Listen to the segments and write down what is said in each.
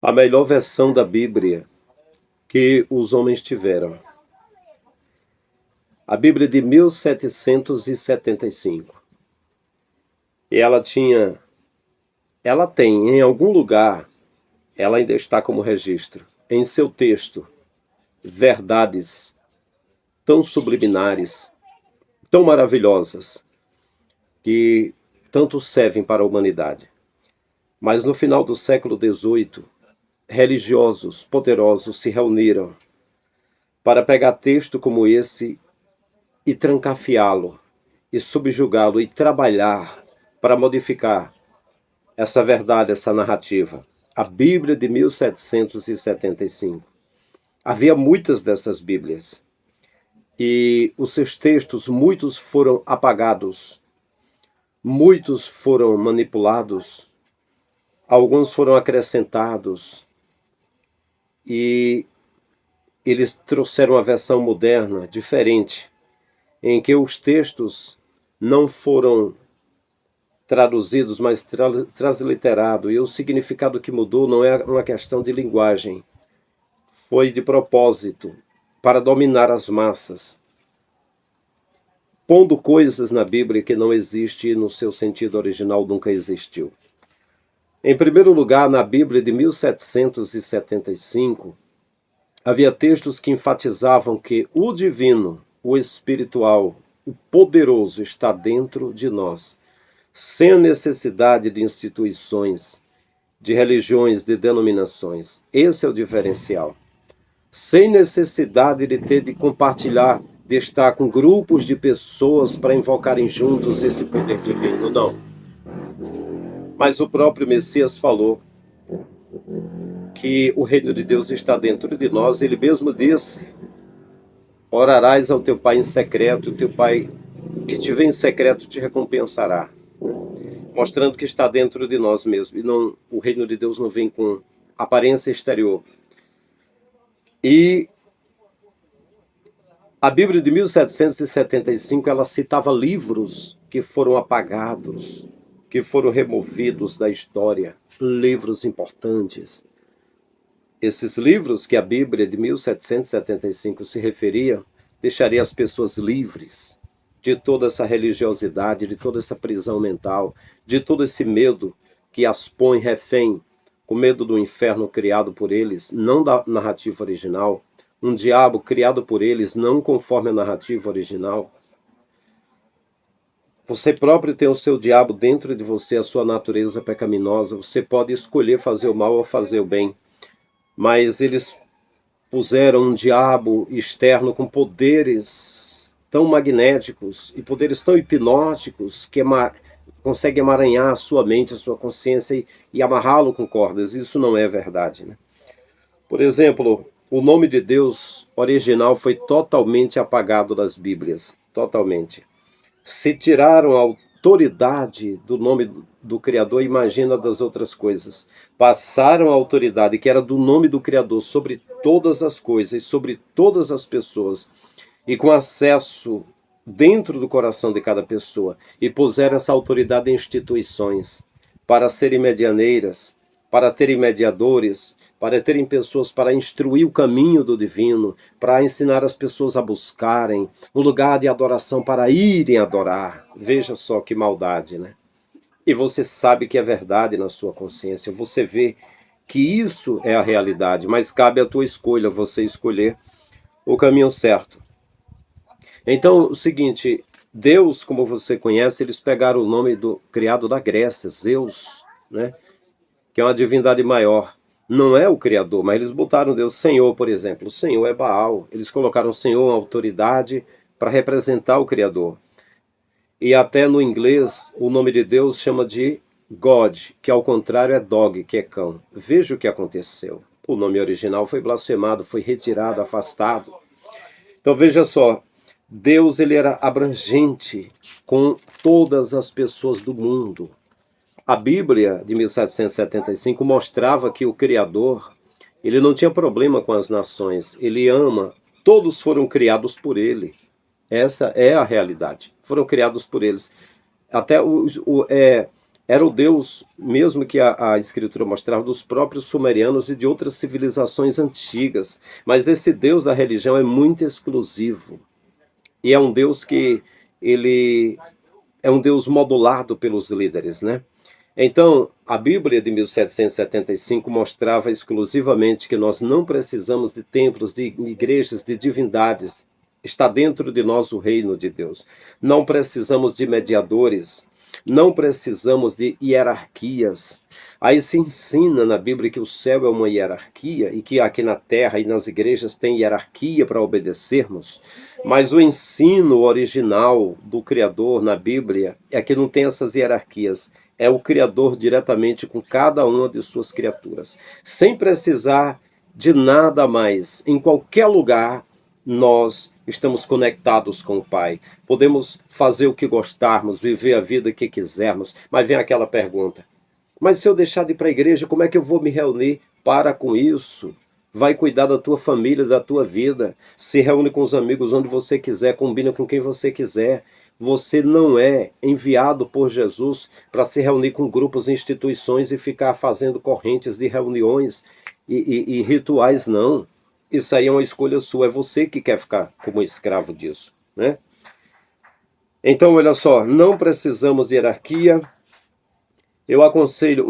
A melhor versão da Bíblia que os homens tiveram. A Bíblia de 1775. E ela tem em algum lugar, ela ainda está como registro, em seu texto, verdades tão subliminares, tão maravilhosas, que tanto servem para a humanidade. Mas no final do século XVIII, religiosos poderosos se reuniram para pegar texto como esse e trancafiá-lo, e subjugá-lo, e trabalhar para modificar essa verdade, essa narrativa. A Bíblia de 1775. Havia muitas dessas Bíblias, e os seus textos, muitos foram apagados, muitos foram manipulados, alguns foram acrescentados, e eles trouxeram uma versão moderna, diferente, em que os textos não foram traduzidos, mas transliterados, e o significado que mudou não é uma questão de linguagem, foi de propósito, para dominar as massas, pondo coisas na Bíblia que não existem e no seu sentido original nunca existiu. Em primeiro lugar, na Bíblia de 1775, havia textos que enfatizavam que o divino, o espiritual, o poderoso está dentro de nós, sem a necessidade de instituições, de religiões, de denominações. Esse é o diferencial. Sem necessidade de ter de compartilhar, de estar com grupos de pessoas para invocarem juntos esse poder divino, não. Mas o próprio Messias falou que o reino de Deus está dentro de nós. Ele mesmo disse: orarás ao teu pai em secreto, e o teu pai que te vê em secreto te recompensará. Mostrando que está dentro de nós mesmo. E não, o reino de Deus não vem com aparência exterior. E a Bíblia de 1775, ela citava livros que foram apagados, que foram removidos da história, livros importantes. Esses livros que a Bíblia de 1775 se referia, deixaria as pessoas livres de toda essa religiosidade, de toda essa prisão mental, de todo esse medo que as põe refém, com medo do inferno criado por eles, não da narrativa original, um diabo criado por eles, não conforme a narrativa original. Você próprio tem o seu diabo dentro de você, a sua natureza pecaminosa. Você pode escolher fazer o mal ou fazer o bem. Mas eles puseram um diabo externo com poderes tão magnéticos e poderes tão hipnóticos que consegue emaranhar a sua mente, a sua consciência e amarrá-lo com cordas. Isso não é verdade, né? Por exemplo, o nome de Deus original foi totalmente apagado das Bíblias. Totalmente. Se tiraram a autoridade do nome do Criador, imagina das outras coisas. Passaram a autoridade que era do nome do Criador sobre todas as coisas, sobre todas as pessoas, e com acesso dentro do coração de cada pessoa, e puseram essa autoridade em instituições, para serem medianeiras, para terem mediadores, para terem pessoas para instruir o caminho do divino, para ensinar as pessoas a buscarem um lugar de adoração para irem adorar. Veja só que maldade, né? E você sabe que é verdade na sua consciência, você vê que isso é a realidade, mas cabe à tua escolha, você escolher o caminho certo. Então, o seguinte, Deus, como você conhece, eles pegaram o nome do criado da Grécia, Zeus, né? Que é uma divindade maior. Não é o Criador, mas eles botaram Deus Senhor, por exemplo. O Senhor é Baal. Eles colocaram Senhor, uma autoridade, para representar o Criador. E até no inglês, o nome de Deus chama de God, que ao contrário é dog, que é cão. Veja o que aconteceu. O nome original foi blasfemado, foi retirado, afastado. Então veja só, Deus ele era abrangente com todas as pessoas do mundo. A Bíblia de 1775 mostrava que o Criador, ele não tinha problema com as nações, ele ama, todos foram criados por ele. Essa é a realidade, foram criados por eles. Até Era o Deus, mesmo que a Escritura mostrava, dos próprios sumerianos e de outras civilizações antigas. Mas esse Deus da religião é muito exclusivo. E é um Deus que ele é um Deus modulado pelos líderes, né? Então, a Bíblia de 1775 mostrava exclusivamente que nós não precisamos de templos, de igrejas, de divindades. Está dentro de nós o reino de Deus. Não precisamos de mediadores, não precisamos de hierarquias. Aí se ensina na Bíblia que o céu é uma hierarquia e que aqui na terra e nas igrejas tem hierarquia para obedecermos. Mas o ensino original do Criador na Bíblia é que não tem essas hierarquias. É o Criador diretamente com cada uma de suas criaturas. Sem precisar de nada mais. Em qualquer lugar, nós estamos conectados com o Pai. Podemos fazer o que gostarmos, viver a vida que quisermos. Mas vem aquela pergunta. Mas se eu deixar de ir para a igreja, como é que eu vou me reunir? Para com isso. Vai cuidar da tua família, da tua vida. Se reúne com os amigos onde você quiser, combina com quem você quiser. Você não é enviado por Jesus para se reunir com grupos e instituições e ficar fazendo correntes de reuniões e rituais, não. Isso aí é uma escolha sua, é você que quer ficar como escravo disso, né? Então, olha só, não precisamos de hierarquia. Eu aconselho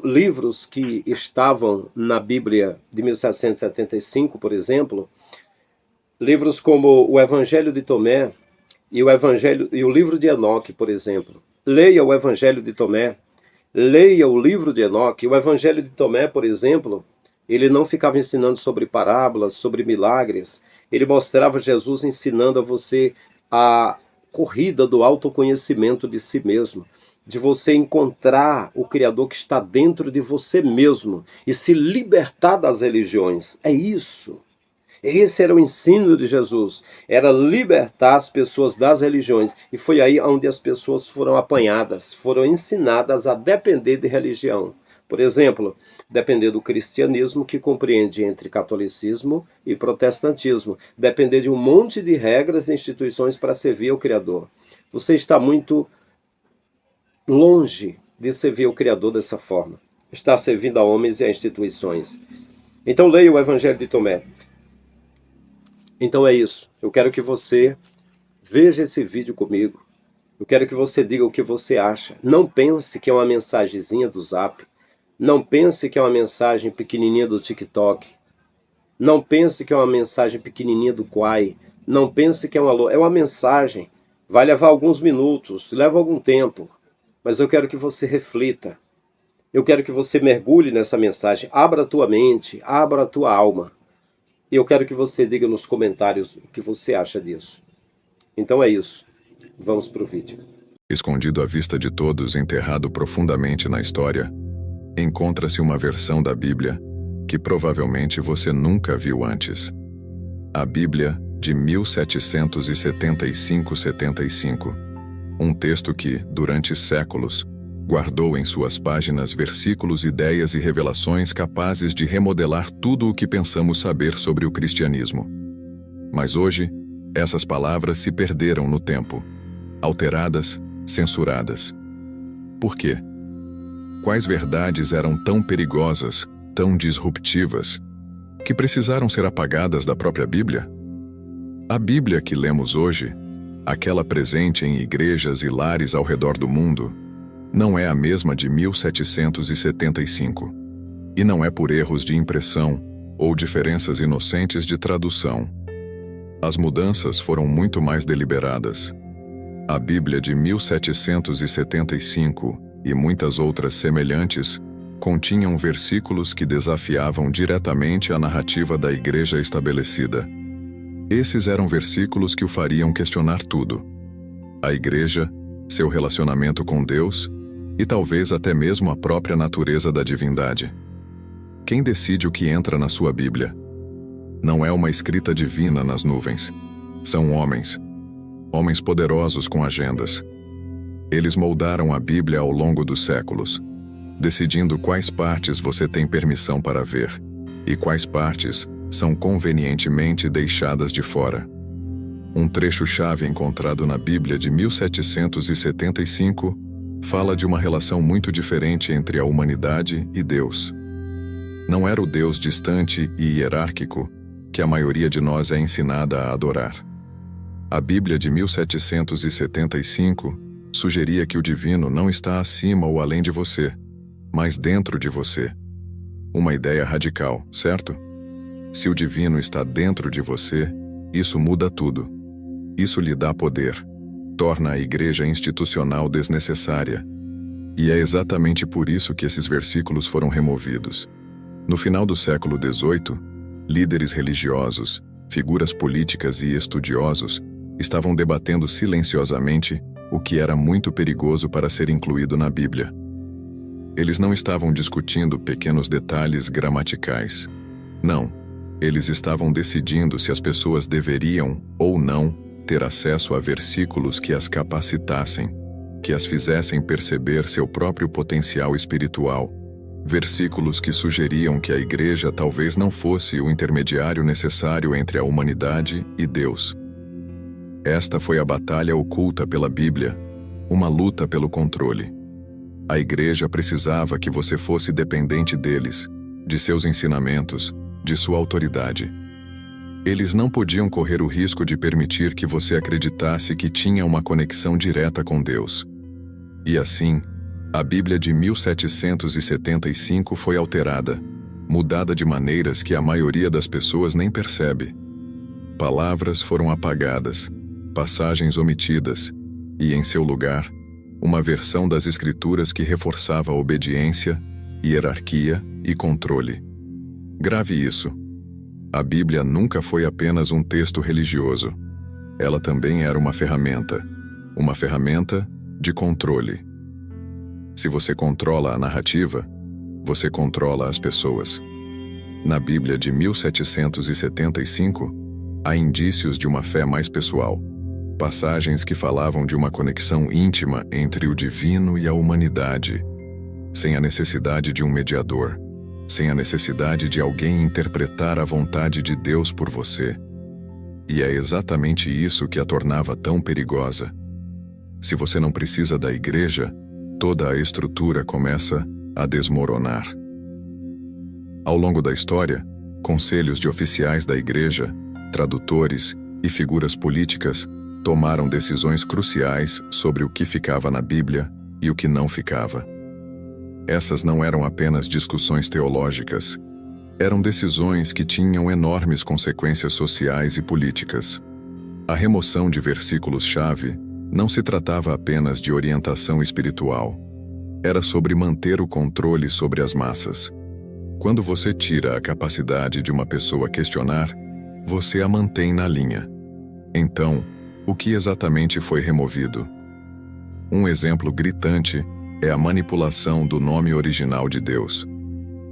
livros que estavam na Bíblia de 1775, por exemplo, livros como o Evangelho de Tomé, e o livro de Enoque, por exemplo. Leia o Evangelho de Tomé, leia o livro de Enoque. O Evangelho de Tomé, por exemplo, ele não ficava ensinando sobre parábolas, sobre milagres. Ele mostrava Jesus ensinando a você a corrida do autoconhecimento de si mesmo, de você encontrar o Criador que está dentro de você mesmo e se libertar das religiões. É isso. Esse era o ensino de Jesus, era libertar as pessoas das religiões. E foi aí onde as pessoas foram apanhadas, foram ensinadas a depender de religião. Por exemplo, depender do cristianismo, que compreende entre catolicismo e protestantismo. Depender de um monte de regras e instituições para servir ao Criador. Você está muito longe de servir ao Criador dessa forma. Está servindo a homens e a instituições. Então leia o Evangelho de Tomé. Então é isso. Eu quero que você veja esse vídeo comigo. Eu quero que você diga o que você acha. Não pense que é uma mensagenzinha do Zap. Não pense que é uma mensagem pequenininha do TikTok. Não pense que é uma mensagem pequenininha do Quai. Não pense que é uma mensagem. Vai levar alguns minutos, leva algum tempo. Mas eu quero que você reflita. Eu quero que você mergulhe nessa mensagem. Abra a tua mente, abra a tua alma. E eu quero que você diga nos comentários o que você acha disso. Então é isso. Vamos para o vídeo. Escondido à vista de todos, enterrado profundamente na história, encontra-se uma versão da Bíblia que provavelmente você nunca viu antes. A Bíblia de 1775. Um texto que, durante séculos, guardou em suas páginas versículos, ideias e revelações capazes de remodelar tudo o que pensamos saber sobre o cristianismo. Mas hoje, essas palavras se perderam no tempo, alteradas, censuradas. Por quê? Quais verdades eram tão perigosas, tão disruptivas, que precisaram ser apagadas da própria Bíblia? A Bíblia que lemos hoje, aquela presente em igrejas e lares ao redor do mundo, não é a mesma de 1775. E não é por erros de impressão ou diferenças inocentes de tradução. As mudanças foram muito mais deliberadas. A Bíblia de 1775 e muitas outras semelhantes continham versículos que desafiavam diretamente a narrativa da igreja estabelecida. Esses eram versículos que o fariam questionar tudo: a igreja, seu relacionamento com Deus e talvez até mesmo a própria natureza da divindade. Quem decide o que entra na sua Bíblia? Não é uma escrita divina nas nuvens. São homens poderosos com agendas. Eles moldaram a Bíblia ao longo dos séculos, decidindo quais partes você tem permissão para ver e quais partes são convenientemente deixadas de fora. Um trecho-chave encontrado na Bíblia de 1775 fala de uma relação muito diferente entre a humanidade e Deus. Não era o Deus distante e hierárquico que a maioria de nós é ensinada a adorar. A Bíblia de 1775 sugeria que o divino não está acima ou além de você, mas dentro de você. Uma ideia radical, certo? Se o divino está dentro de você, isso muda tudo. Isso lhe dá poder, torna a igreja institucional desnecessária. E é exatamente por isso que esses versículos foram removidos. No final do século XVIII, líderes religiosos, figuras políticas e estudiosos estavam debatendo silenciosamente o que era muito perigoso para ser incluído na Bíblia. Eles não estavam discutindo pequenos detalhes gramaticais. Não, eles estavam decidindo se as pessoas deveriam ou não ter acesso a versículos que as capacitassem, que as fizessem perceber seu próprio potencial espiritual, versículos que sugeriam que a igreja talvez não fosse o intermediário necessário entre a humanidade e Deus. Esta foi a batalha oculta pela Bíblia, uma luta pelo controle. A igreja precisava que você fosse dependente deles, de seus ensinamentos, de sua autoridade. Eles não podiam correr o risco de permitir que você acreditasse que tinha uma conexão direta com Deus. E assim, a Bíblia de 1775 foi alterada, mudada de maneiras que a maioria das pessoas nem percebe. Palavras foram apagadas, passagens omitidas, e em seu lugar, uma versão das Escrituras que reforçava a obediência, hierarquia e controle. Grave isso. A Bíblia nunca foi apenas um texto religioso. Ela também era uma ferramenta de controle. Se você controla a narrativa, você controla as pessoas. Na Bíblia de 1775, há indícios de uma fé mais pessoal, passagens que falavam de uma conexão íntima entre o divino e a humanidade, sem a necessidade de um mediador, sem a necessidade de alguém interpretar a vontade de Deus por você. E é exatamente isso que a tornava tão perigosa. Se você não precisa da igreja, toda a estrutura começa a desmoronar. Ao longo da história, conselhos de oficiais da igreja, tradutores e figuras políticas tomaram decisões cruciais sobre o que ficava na Bíblia e o que não ficava. Essas não eram apenas discussões teológicas, eram decisões que tinham enormes consequências sociais e políticas. A remoção de versículos-chave não se tratava apenas de orientação espiritual. Era sobre manter o controle sobre as massas. Quando você tira a capacidade de uma pessoa questionar, você a mantém na linha. Então, o que exatamente foi removido? Um exemplo gritante é a manipulação do nome original de Deus.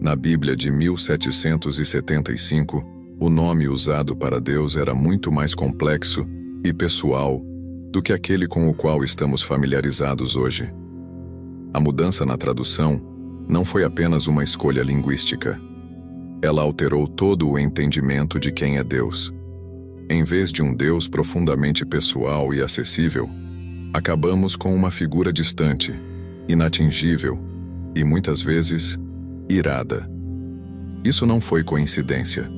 Na Bíblia de 1775, o nome usado para Deus era muito mais complexo e pessoal do que aquele com o qual estamos familiarizados hoje. A mudança na tradução não foi apenas uma escolha linguística. Ela alterou todo o entendimento de quem é Deus. Em vez de um Deus profundamente pessoal e acessível, acabamos com uma figura distante, inatingível e, muitas vezes, irada. Isso não foi coincidência.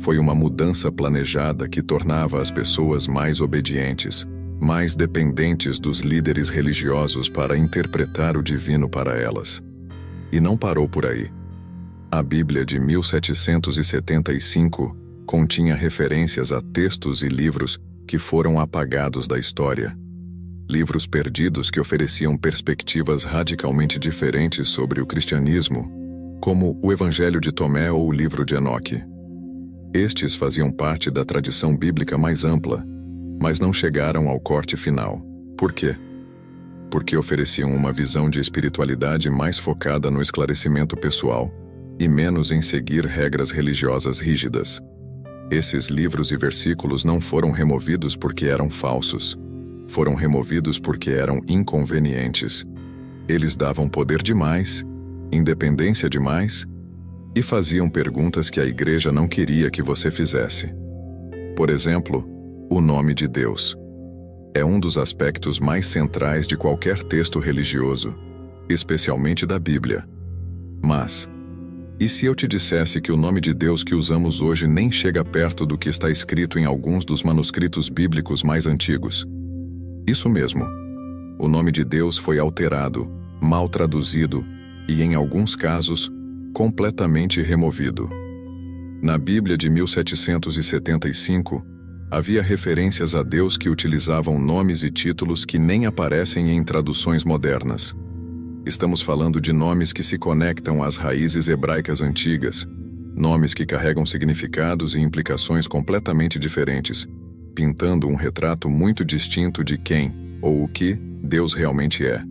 Foi uma mudança planejada que tornava as pessoas mais obedientes, mais dependentes dos líderes religiosos para interpretar o divino para elas. E não parou por aí. A Bíblia de 1775 continha referências a textos e livros que foram apagados da história. Livros perdidos que ofereciam perspectivas radicalmente diferentes sobre o cristianismo, como o Evangelho de Tomé ou o livro de Enoque. Estes faziam parte da tradição bíblica mais ampla, mas não chegaram ao corte final. Por quê? Porque ofereciam uma visão de espiritualidade mais focada no esclarecimento pessoal e menos em seguir regras religiosas rígidas. Esses livros e versículos não foram removidos porque eram falsos. Foram removidos porque eram inconvenientes. Eles davam poder demais, independência demais e faziam perguntas que a igreja não queria que você fizesse. Por exemplo, o nome de Deus. É um dos aspectos mais centrais de qualquer texto religioso, especialmente da Bíblia. Mas, e se eu te dissesse que o nome de Deus que usamos hoje nem chega perto do que está escrito em alguns dos manuscritos bíblicos mais antigos? Isso mesmo. O nome de Deus foi alterado, mal traduzido e, em alguns casos, completamente removido. Na Bíblia de 1775, havia referências a Deus que utilizavam nomes e títulos que nem aparecem em traduções modernas. Estamos falando de nomes que se conectam às raízes hebraicas antigas, nomes que carregam significados e implicações completamente diferentes, pintando um retrato muito distinto de quem, ou o que, Deus realmente é.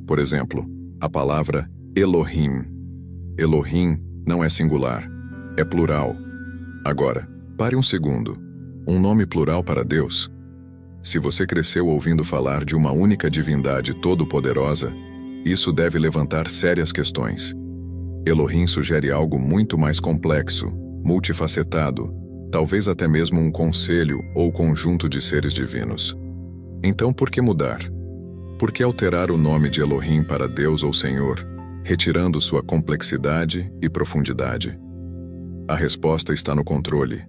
Por exemplo, a palavra Elohim. Elohim não é singular, é plural. Agora, pare um segundo. Um nome plural para Deus? Se você cresceu ouvindo falar de uma única divindade todo-poderosa, isso deve levantar sérias questões. Elohim sugere algo muito mais complexo, multifacetado, talvez até mesmo um conselho ou conjunto de seres divinos. Então, por que mudar? Por que alterar o nome de Elohim para Deus ou Senhor, retirando sua complexidade e profundidade? A resposta está no controle.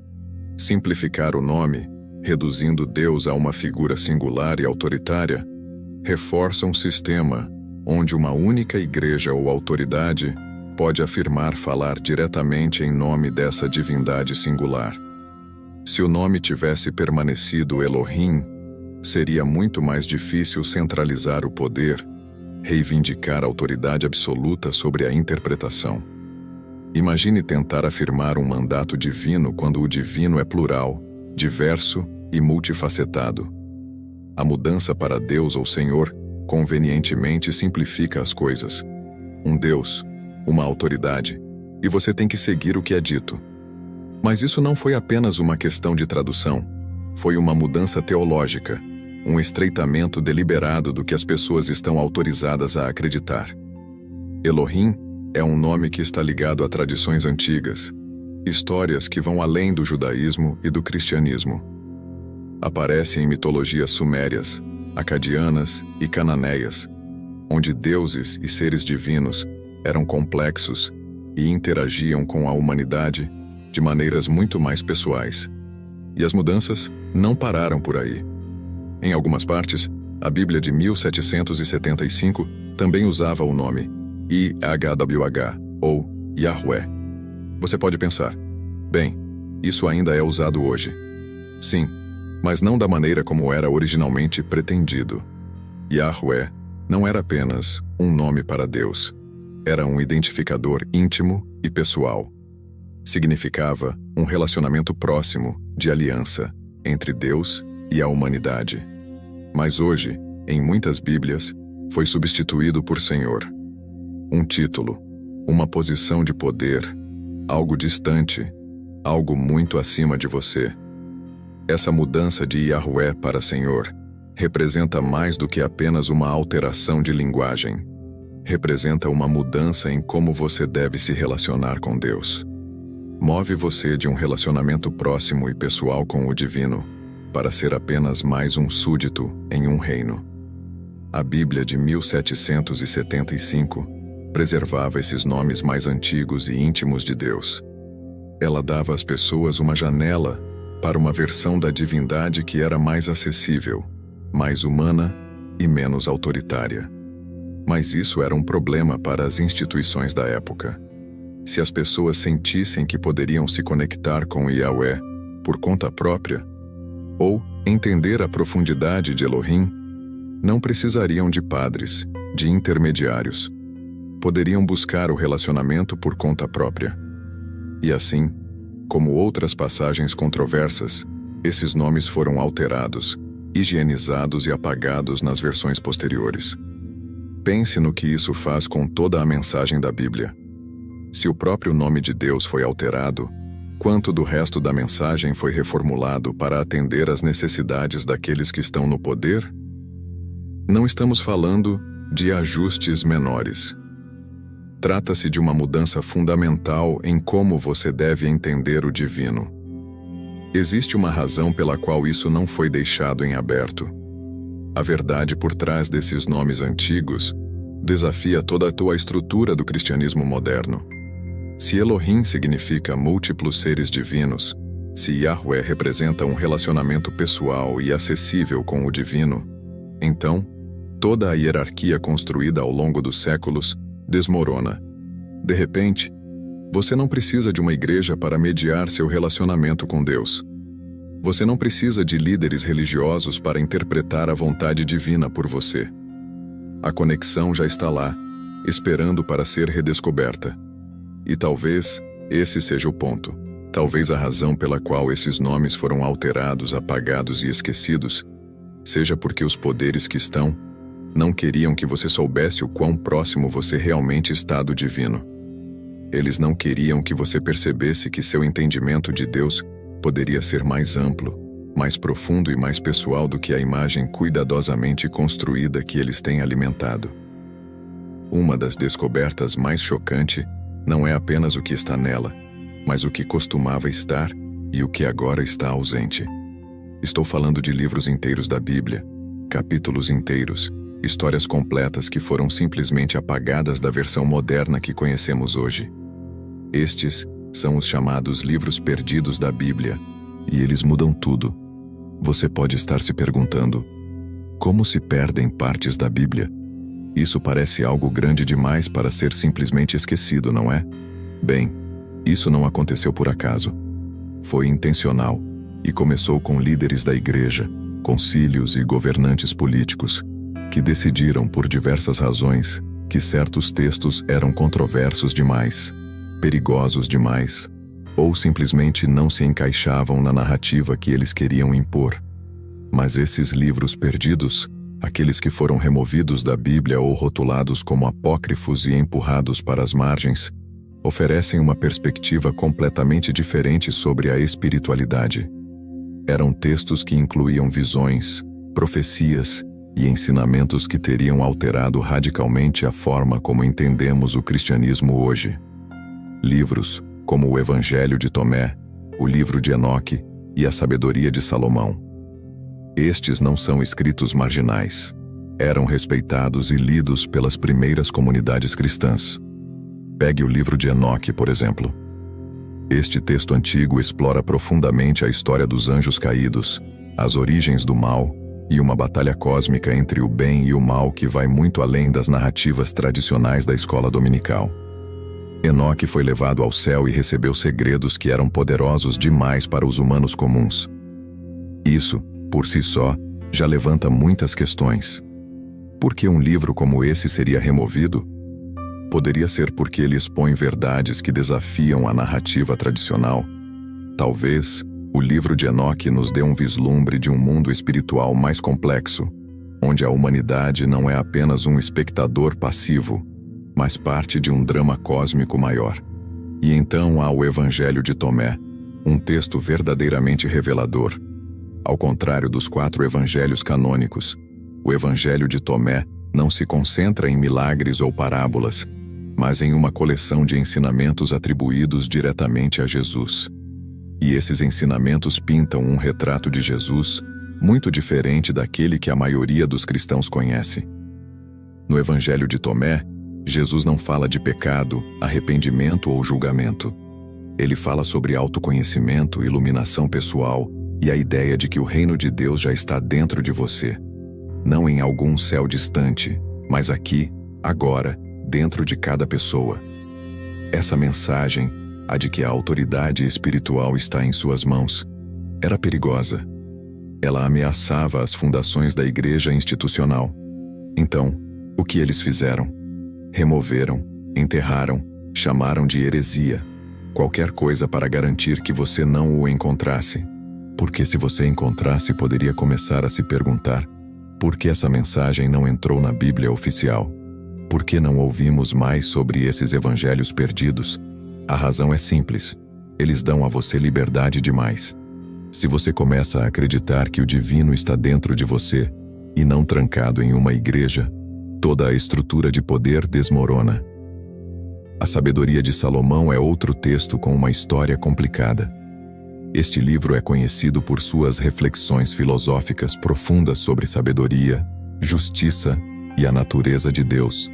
Simplificar o nome, reduzindo Deus a uma figura singular e autoritária, reforça um sistema onde uma única igreja ou autoridade pode afirmar falar diretamente em nome dessa divindade singular. Se o nome tivesse permanecido Elohim, seria muito mais difícil centralizar o poder, reivindicar a autoridade absoluta sobre a interpretação. Imagine tentar afirmar um mandato divino quando o divino é plural, diverso e multifacetado. A mudança para Deus ou Senhor convenientemente simplifica as coisas. Um Deus, uma autoridade, e você tem que seguir o que é dito. Mas isso não foi apenas uma questão de tradução, foi uma mudança teológica, um estreitamento deliberado do que as pessoas estão autorizadas a acreditar. Elohim é um nome que está ligado a tradições antigas, histórias que vão além do judaísmo e do cristianismo. Aparece em mitologias sumérias, acadianas e cananeias, onde deuses e seres divinos eram complexos e interagiam com a humanidade de maneiras muito mais pessoais. E as mudanças não pararam por aí. Em algumas partes, a Bíblia de 1775 também usava o nome YHWH ou Yahweh. Você pode pensar, bem, isso ainda é usado hoje. Sim, mas não da maneira como era originalmente pretendido. Yahweh não era apenas um nome para Deus. Era um identificador íntimo e pessoal. Significava um relacionamento próximo de aliança entre Deus e a humanidade. Mas hoje, em muitas Bíblias, foi substituído por Senhor. Um título, uma posição de poder, algo distante, algo muito acima de você. Essa mudança de Yahweh para Senhor representa mais do que apenas uma alteração de linguagem. Representa uma mudança em como você deve se relacionar com Deus. Move você de um relacionamento próximo e pessoal com o divino para ser apenas mais um súdito em um reino. A Bíblia de 1775 preservava esses nomes mais antigos e íntimos de Deus. Ela dava às pessoas uma janela para uma versão da divindade que era mais acessível, mais humana e menos autoritária. Mas isso era um problema para as instituições da época. Se as pessoas sentissem que poderiam se conectar com Yahweh por conta própria, ou entender a profundidade de Elohim, não precisariam de padres, de intermediários. Poderiam buscar o relacionamento por conta própria. E assim, como outras passagens controversas, esses nomes foram alterados, higienizados e apagados nas versões posteriores. Pense no que isso faz com toda a mensagem da Bíblia. Se o próprio nome de Deus foi alterado, quanto do resto da mensagem foi reformulado para atender às necessidades daqueles que estão no poder? Não estamos falando de ajustes menores. Trata-se de uma mudança fundamental em como você deve entender o divino. Existe uma razão pela qual isso não foi deixado em aberto. A verdade por trás desses nomes antigos desafia toda a tua estrutura do cristianismo moderno. Se Elohim significa múltiplos seres divinos, se Yahweh representa um relacionamento pessoal e acessível com o divino, então, toda a hierarquia construída ao longo dos séculos desmorona. De repente, você não precisa de uma igreja para mediar seu relacionamento com Deus. Você não precisa de líderes religiosos para interpretar a vontade divina por você. A conexão já está lá, esperando para ser redescoberta. E talvez esse seja o ponto. Talvez a razão pela qual esses nomes foram alterados, apagados e esquecidos seja porque os poderes que estão não queriam que você soubesse o quão próximo você realmente está do divino. Eles não queriam que você percebesse que seu entendimento de Deus poderia ser mais amplo, mais profundo e mais pessoal do que a imagem cuidadosamente construída que eles têm alimentado. Uma das descobertas mais chocantes não é apenas o que está nela, mas o que costumava estar e o que agora está ausente. Estou falando de livros inteiros da Bíblia, capítulos inteiros, histórias completas que foram simplesmente apagadas da versão moderna que conhecemos hoje. Estes são os chamados livros perdidos da Bíblia, e eles mudam tudo. Você pode estar se perguntando: como se perdem partes da Bíblia? Isso parece algo grande demais para ser simplesmente esquecido, não é? Bem, isso não aconteceu por acaso. Foi intencional e começou com líderes da igreja, concílios e governantes políticos, que decidiram por diversas razões que certos textos eram controversos demais, perigosos demais, ou simplesmente não se encaixavam na narrativa que eles queriam impor. Mas esses livros perdidos, aqueles que foram removidos da Bíblia ou rotulados como apócrifos e empurrados para as margens, oferecem uma perspectiva completamente diferente sobre a espiritualidade. Eram textos que incluíam visões, profecias e ensinamentos que teriam alterado radicalmente a forma como entendemos o cristianismo hoje. Livros como o Evangelho de Tomé, o Livro de Enoque e a Sabedoria de Salomão. Estes não são escritos marginais. Eram respeitados e lidos pelas primeiras comunidades cristãs. Pegue o Livro de Enoque, por exemplo. Este texto antigo explora profundamente a história dos anjos caídos, as origens do mal e uma batalha cósmica entre o bem e o mal que vai muito além das narrativas tradicionais da escola dominical. Enoque foi levado ao céu e recebeu segredos que eram poderosos demais para os humanos comuns. Isso, por si só, já levanta muitas questões. Por que um livro como esse seria removido? Poderia ser porque ele expõe verdades que desafiam a narrativa tradicional. Talvez o livro de Enoque nos dê um vislumbre de um mundo espiritual mais complexo, onde a humanidade não é apenas um espectador passivo, mas parte de um drama cósmico maior. E então há o Evangelho de Tomé, um texto verdadeiramente revelador. Ao contrário dos 4 evangelhos canônicos, o Evangelho de Tomé não se concentra em milagres ou parábolas, mas em uma coleção de ensinamentos atribuídos diretamente a Jesus. E esses ensinamentos pintam um retrato de Jesus muito diferente daquele que a maioria dos cristãos conhece. No Evangelho de Tomé, Jesus não fala de pecado, arrependimento ou julgamento. Ele fala sobre autoconhecimento, iluminação pessoal e a ideia de que o reino de Deus já está dentro de você. Não em algum céu distante, mas aqui, agora, dentro de cada pessoa. Essa mensagem, a de que a autoridade espiritual está em suas mãos, era perigosa. Ela ameaçava as fundações da igreja institucional. Então, o que eles fizeram? Removeram, enterraram, chamaram de heresia, qualquer coisa para garantir que você não o encontrasse. Porque se você encontrasse, poderia começar a se perguntar: por que essa mensagem não entrou na Bíblia oficial? Por que não ouvimos mais sobre esses evangelhos perdidos? A razão é simples: eles dão a você liberdade demais. Se você começa a acreditar que o divino está dentro de você, e não trancado em uma igreja, toda a estrutura de poder desmorona. A Sabedoria de Salomão é outro texto com uma história complicada. Este livro é conhecido por suas reflexões filosóficas profundas sobre sabedoria, justiça e a natureza de Deus.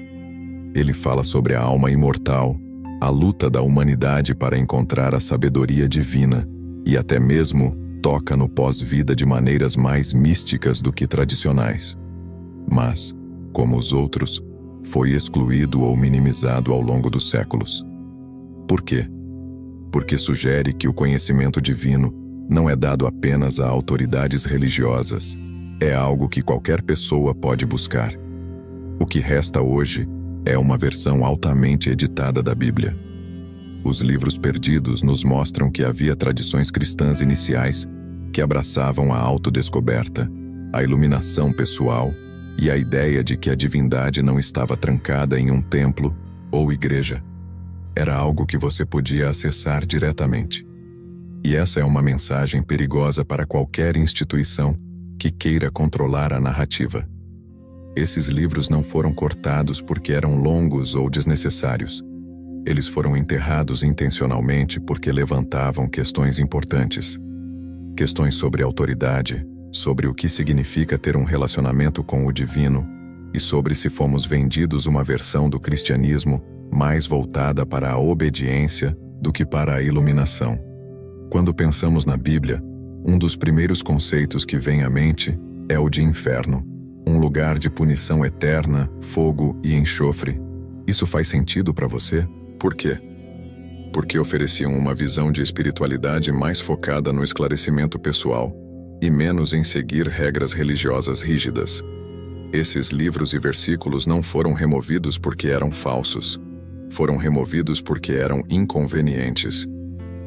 Ele fala sobre a alma imortal, a luta da humanidade para encontrar a sabedoria divina e até mesmo toca no pós-vida de maneiras mais místicas do que tradicionais. Mas, como os outros, foi excluído ou minimizado ao longo dos séculos. Por quê? Porque sugere que o conhecimento divino não é dado apenas a autoridades religiosas, é algo que qualquer pessoa pode buscar. O que resta hoje é uma versão altamente editada da Bíblia. Os livros perdidos nos mostram que havia tradições cristãs iniciais que abraçavam a autodescoberta, a iluminação pessoal e a ideia de que a divindade não estava trancada em um templo ou igreja. Era algo que você podia acessar diretamente. E essa é uma mensagem perigosa para qualquer instituição que queira controlar a narrativa. Esses livros não foram cortados porque eram longos ou desnecessários. Eles foram enterrados intencionalmente porque levantavam questões importantes. Questões sobre autoridade, sobre o que significa ter um relacionamento com o divino e sobre se fomos vendidos uma versão do cristianismo mais voltada para a obediência do que para a iluminação. Quando pensamos na Bíblia, um dos primeiros conceitos que vem à mente é o de inferno, um lugar de punição eterna, fogo e enxofre. Isso faz sentido para você? Por quê? Porque ofereciam uma visão de espiritualidade mais focada no esclarecimento pessoal e menos em seguir regras religiosas rígidas. Esses livros e versículos não foram removidos porque eram falsos. Foram removidos porque eram inconvenientes.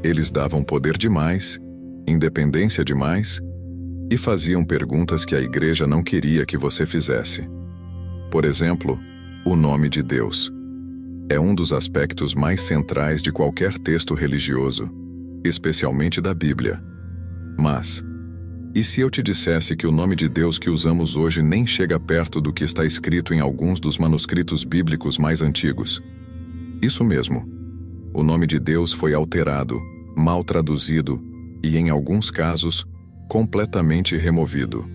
Eles davam poder demais, independência demais e faziam perguntas que a igreja não queria que você fizesse. Por exemplo, o nome de Deus. É um dos aspectos mais centrais de qualquer texto religioso, especialmente da Bíblia. Mas, e se eu te dissesse que o nome de Deus que usamos hoje nem chega perto do que está escrito em alguns dos manuscritos bíblicos mais antigos? Isso mesmo. O nome de Deus foi alterado, mal traduzido e, em alguns casos, completamente removido.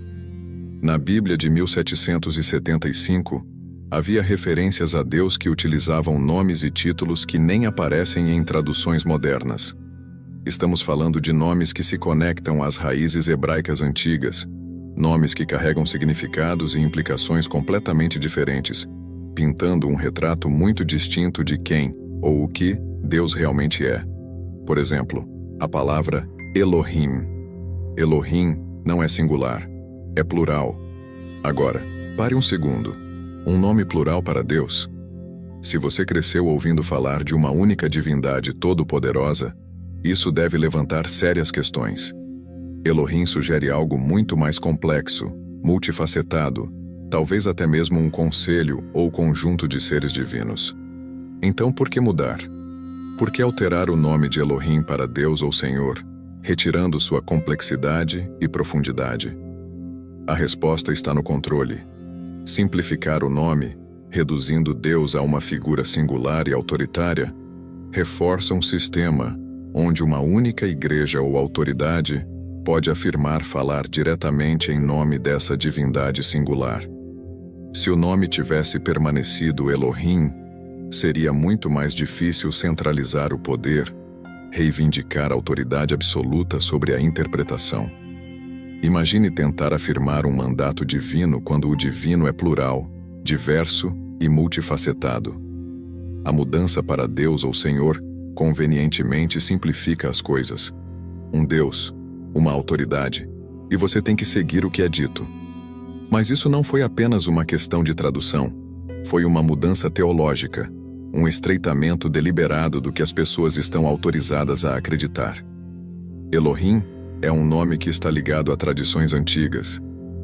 Na Bíblia de 1775, havia referências a Deus que utilizavam nomes e títulos que nem aparecem em traduções modernas. Estamos falando de nomes que se conectam às raízes hebraicas antigas, nomes que carregam significados e implicações completamente diferentes, pintando um retrato muito distinto de quem, ou o que, Deus realmente é. Por exemplo, a palavra Elohim. Elohim não é singular, é plural. Agora, pare um segundo. Um nome plural para Deus? Se você cresceu ouvindo falar de uma única divindade todo-poderosa, isso deve levantar sérias questões. Elohim sugere algo muito mais complexo, multifacetado, talvez até mesmo um conselho ou conjunto de seres divinos. Então, por que mudar? Por que alterar o nome de Elohim para Deus ou Senhor, retirando sua complexidade e profundidade? A resposta está no controle. Simplificar o nome, reduzindo Deus a uma figura singular e autoritária, reforça um sistema onde uma única igreja ou autoridade pode afirmar falar diretamente em nome dessa divindade singular. Se o nome tivesse permanecido Elohim, seria muito mais difícil centralizar o poder, reivindicar a autoridade absoluta sobre a interpretação. Imagine tentar afirmar um mandato divino quando o divino é plural, diverso e multifacetado. A mudança para Deus ou Senhor convenientemente simplifica as coisas. Um Deus, uma autoridade, e você tem que seguir o que é dito. Mas isso não foi apenas uma questão de tradução, foi uma mudança teológica, um estreitamento deliberado do que as pessoas estão autorizadas a acreditar. Elohim é um nome que está ligado a tradições antigas,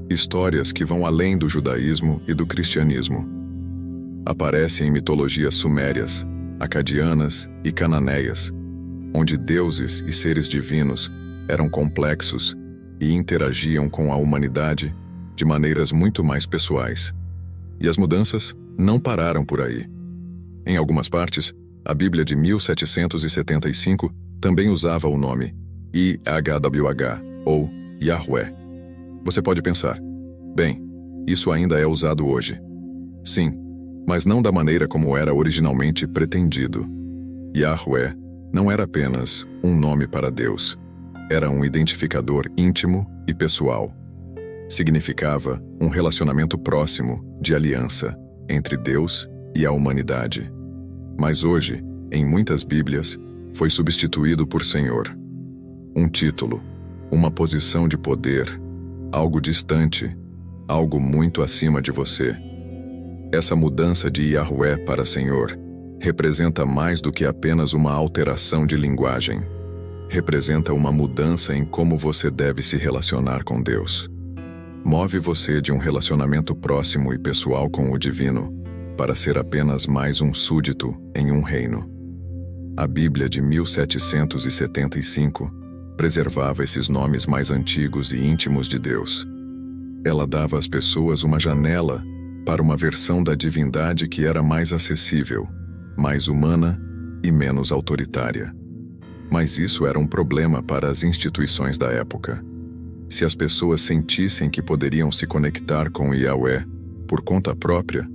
histórias que vão além do judaísmo e do cristianismo. Aparece em mitologias sumérias, acadianas e cananeias, onde deuses e seres divinos eram complexos e interagiam com a humanidade de maneiras muito mais pessoais. E as mudanças não pararam por aí. Em algumas partes, a Bíblia de 1775 também usava o nome YHWH, ou Yahweh. Você pode pensar, bem, isso ainda é usado hoje. Sim, mas não da maneira como era originalmente pretendido. Yahweh não era apenas um nome para Deus. Era um identificador íntimo e pessoal. Significava um relacionamento próximo de aliança entre Deus e a humanidade. Mas hoje, em muitas Bíblias, foi substituído por Senhor. Um título, uma posição de poder, algo distante, algo muito acima de você. Essa mudança de Yahweh para Senhor representa mais do que apenas uma alteração de linguagem. Representa uma mudança em como você deve se relacionar com Deus. Move você de um relacionamento próximo e pessoal com o divino para ser apenas mais um súdito em um reino. A Bíblia de 1775 preservava esses nomes mais antigos e íntimos de Deus. Ela dava às pessoas uma janela para uma versão da divindade que era mais acessível, mais humana e menos autoritária. Mas isso era um problema para as instituições da época. Se as pessoas sentissem que poderiam se conectar com Yahweh por conta própria,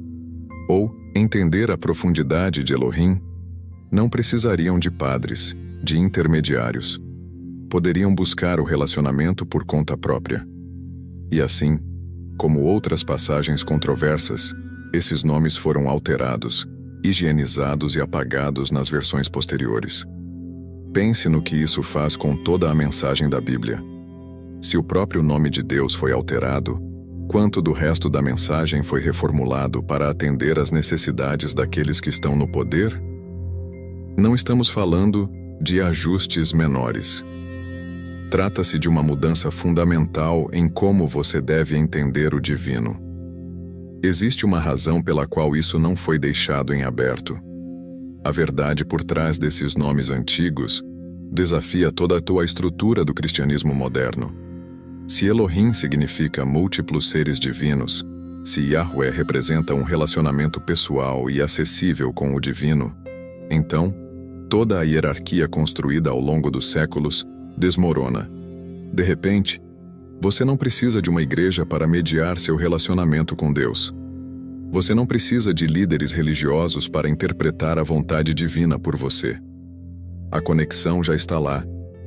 ou entender a profundidade de Elohim, não precisariam de padres, de intermediários. Poderiam buscar o relacionamento por conta própria. E assim, como outras passagens controversas, esses nomes foram alterados, higienizados e apagados nas versões posteriores. Pense no que isso faz com toda a mensagem da Bíblia. Se o próprio nome de Deus foi alterado, quanto do resto da mensagem foi reformulado para atender às necessidades daqueles que estão no poder? Não estamos falando de ajustes menores. Trata-se de uma mudança fundamental em como você deve entender o divino. Existe uma razão pela qual isso não foi deixado em aberto. A verdade por trás desses nomes antigos desafia toda a tua estrutura do cristianismo moderno. Se Elohim significa múltiplos seres divinos, se Yahweh representa um relacionamento pessoal e acessível com o divino, então, toda a hierarquia construída ao longo dos séculos desmorona. De repente, você não precisa de uma igreja para mediar seu relacionamento com Deus. Você não precisa de líderes religiosos para interpretar a vontade divina por você. A conexão já está lá,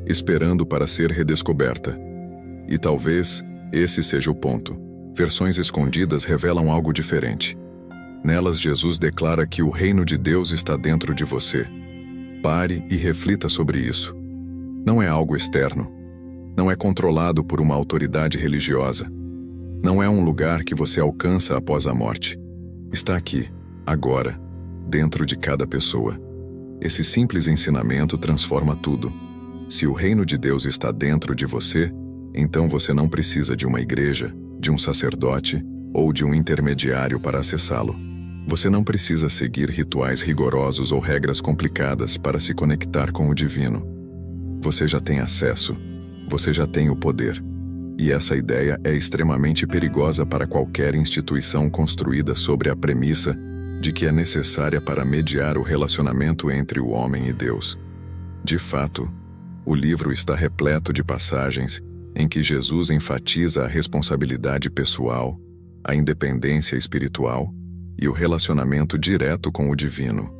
esperando para ser redescoberta. E talvez esse seja o ponto. Versões escondidas revelam algo diferente. Nelas, Jesus declara que o reino de Deus está dentro de você. Pare e reflita sobre isso. Não é algo externo. Não é controlado por uma autoridade religiosa. Não é um lugar que você alcança após a morte. Está aqui, agora, dentro de cada pessoa. Esse simples ensinamento transforma tudo. Se o reino de Deus está dentro de você, então você não precisa de uma igreja, de um sacerdote ou de um intermediário para acessá-lo. Você não precisa seguir rituais rigorosos ou regras complicadas para se conectar com o divino. Você já tem acesso. Você já tem o poder. E essa ideia é extremamente perigosa para qualquer instituição construída sobre a premissa de que é necessária para mediar o relacionamento entre o homem e Deus. De fato, o livro está repleto de passagens em que Jesus enfatiza a responsabilidade pessoal, a independência espiritual e o relacionamento direto com o divino.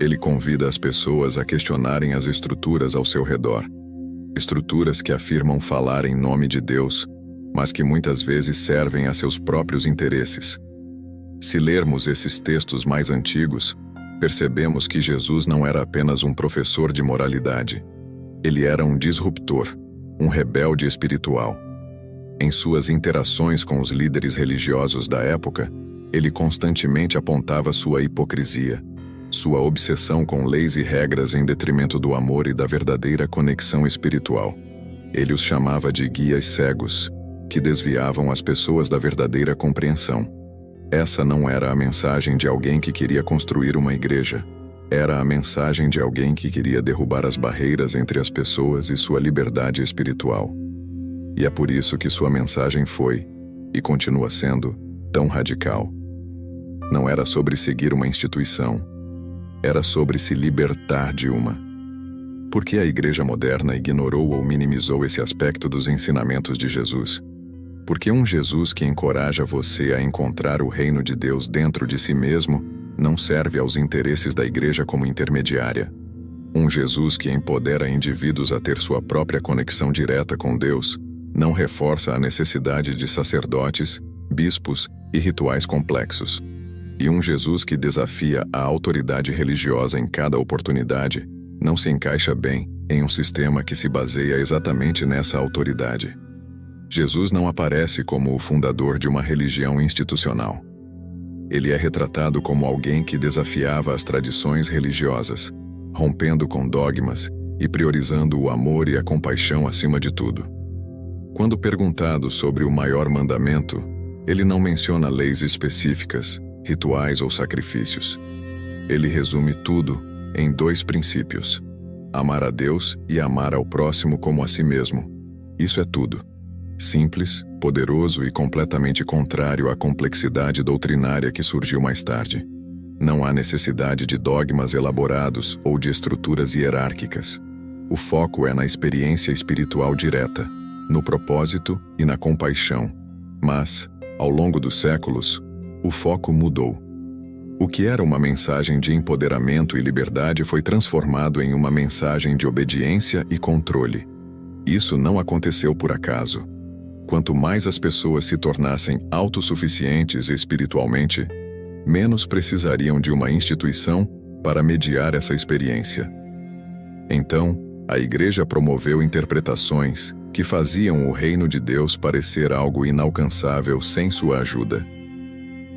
Ele convida as pessoas a questionarem as estruturas ao seu redor. Estruturas que afirmam falar em nome de Deus, mas que muitas vezes servem a seus próprios interesses. Se lermos esses textos mais antigos, percebemos que Jesus não era apenas um professor de moralidade. Ele era um disruptor, um rebelde espiritual. Em suas interações com os líderes religiosos da época, ele constantemente apontava sua hipocrisia, sua obsessão com leis e regras em detrimento do amor e da verdadeira conexão espiritual. Ele os chamava de guias cegos, que desviavam as pessoas da verdadeira compreensão. Essa não era a mensagem de alguém que queria construir uma igreja. Era a mensagem de alguém que queria derrubar as barreiras entre as pessoas e sua liberdade espiritual. E é por isso que sua mensagem foi, e continua sendo, tão radical. Não era sobre seguir uma instituição. Era sobre se libertar de uma. Por que a igreja moderna ignorou ou minimizou esse aspecto dos ensinamentos de Jesus? Porque um Jesus que encoraja você a encontrar o reino de Deus dentro de si mesmo não serve aos interesses da igreja como intermediária. Um Jesus que empodera indivíduos a ter sua própria conexão direta com Deus não reforça a necessidade de sacerdotes, bispos e rituais complexos. E um Jesus que desafia a autoridade religiosa em cada oportunidade não se encaixa bem em um sistema que se baseia exatamente nessa autoridade. Jesus não aparece como o fundador de uma religião institucional. Ele é retratado como alguém que desafiava as tradições religiosas, rompendo com dogmas e priorizando o amor e a compaixão acima de tudo. Quando perguntado sobre o maior mandamento, ele não menciona leis específicas, rituais ou sacrifícios. Ele resume tudo em 2 princípios: amar a Deus e amar ao próximo como a si mesmo. Isso é tudo. Simples, poderoso e completamente contrário à complexidade doutrinária que surgiu mais tarde. Não há necessidade de dogmas elaborados ou de estruturas hierárquicas. O foco é na experiência espiritual direta, no propósito e na compaixão. Mas, ao longo dos séculos, o foco mudou. O que era uma mensagem de empoderamento e liberdade foi transformado em uma mensagem de obediência e controle. Isso não aconteceu por acaso. Quanto mais as pessoas se tornassem autossuficientes espiritualmente, menos precisariam de uma instituição para mediar essa experiência. Então, a Igreja promoveu interpretações que faziam o reino de Deus parecer algo inalcançável sem sua ajuda.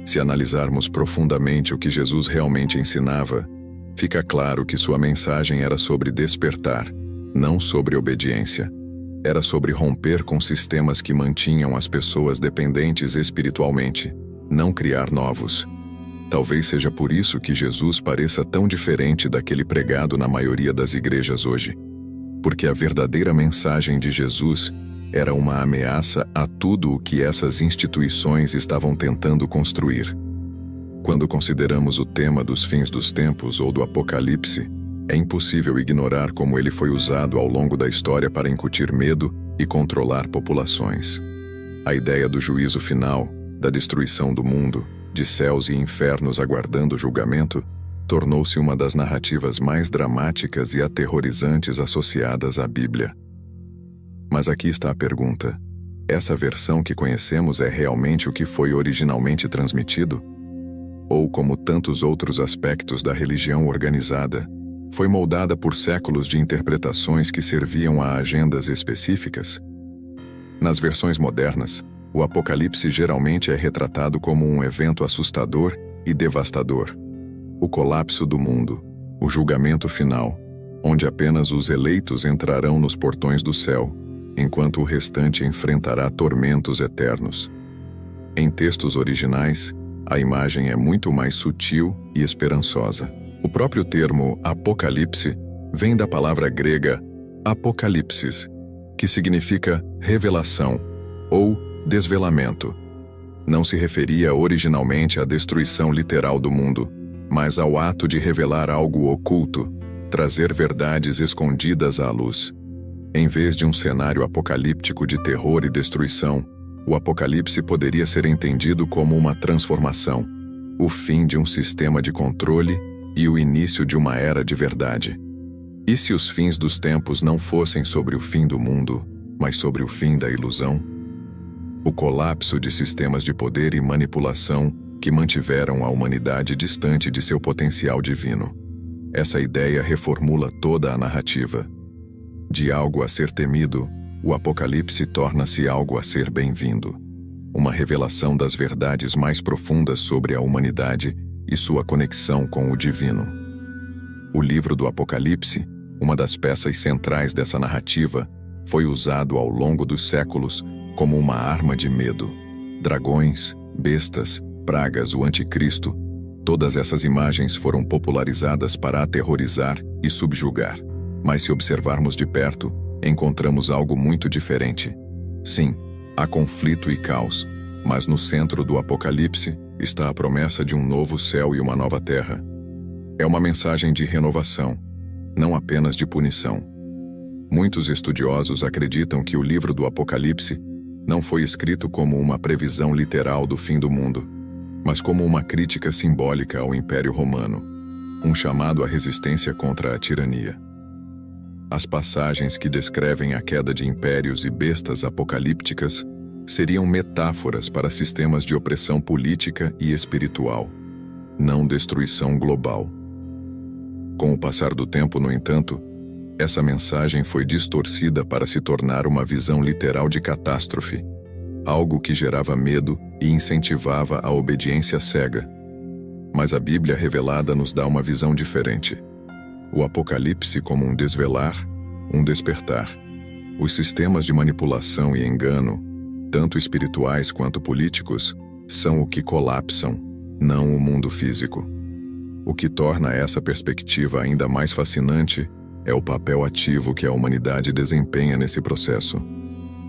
Se analisarmos profundamente o que Jesus realmente ensinava, fica claro que sua mensagem era sobre despertar, não sobre obediência. Era sobre romper com sistemas que mantinham as pessoas dependentes espiritualmente, não criar novos. Talvez seja por isso que Jesus pareça tão diferente daquele pregado na maioria das igrejas hoje. Porque a verdadeira mensagem de Jesus era uma ameaça a tudo o que essas instituições estavam tentando construir. Quando consideramos o tema dos fins dos tempos ou do Apocalipse, é impossível ignorar como ele foi usado ao longo da história para incutir medo e controlar populações. A ideia do juízo final, da destruição do mundo, de céus e infernos aguardando o julgamento, tornou-se uma das narrativas mais dramáticas e aterrorizantes associadas à Bíblia. Mas aqui está a pergunta: essa versão que conhecemos é realmente o que foi originalmente transmitido? Ou, como tantos outros aspectos da religião organizada, foi moldada por séculos de interpretações que serviam a agendas específicas? Nas versões modernas, o Apocalipse geralmente é retratado como um evento assustador e devastador. O colapso do mundo, o julgamento final, onde apenas os eleitos entrarão nos portões do céu, enquanto o restante enfrentará tormentos eternos. Em textos originais, a imagem é muito mais sutil e esperançosa. O próprio termo Apocalipse vem da palavra grega apokalipsis, que significa revelação ou desvelamento. Não se referia originalmente à destruição literal do mundo, mas ao ato de revelar algo oculto, trazer verdades escondidas à luz. Em vez de um cenário apocalíptico de terror e destruição, o Apocalipse poderia ser entendido como uma transformação, o fim de um sistema de controle e o início de uma era de verdade. E se os fins dos tempos não fossem sobre o fim do mundo, mas sobre o fim da ilusão? O colapso de sistemas de poder e manipulação que mantiveram a humanidade distante de seu potencial divino. Essa ideia reformula toda a narrativa. De algo a ser temido, o Apocalipse torna-se algo a ser bem-vindo. Uma revelação das verdades mais profundas sobre a humanidade e sua conexão com o divino. O livro do Apocalipse, uma das peças centrais dessa narrativa, foi usado ao longo dos séculos como uma arma de medo. Dragões, bestas, pragas, o anticristo, todas essas imagens foram popularizadas para aterrorizar e subjugar. Mas se observarmos de perto, encontramos algo muito diferente. Sim, há conflito e caos, mas no centro do Apocalipse está a promessa de um novo céu e uma nova terra. É uma mensagem de renovação, não apenas de punição. Muitos estudiosos acreditam que o livro do Apocalipse não foi escrito como uma previsão literal do fim do mundo, mas como uma crítica simbólica ao Império Romano, um chamado à resistência contra a tirania. As passagens que descrevem a queda de impérios e bestas apocalípticas seriam metáforas para sistemas de opressão política e espiritual, não destruição global. Com o passar do tempo, no entanto, essa mensagem foi distorcida para se tornar uma visão literal de catástrofe, algo que gerava medo e incentivava a obediência cega. Mas a Bíblia revelada nos dá uma visão diferente. O Apocalipse como um desvelar, um despertar. Os sistemas de manipulação e engano, tanto espirituais quanto políticos, são o que colapsam, não o mundo físico. O que torna essa perspectiva ainda mais fascinante é o papel ativo que a humanidade desempenha nesse processo.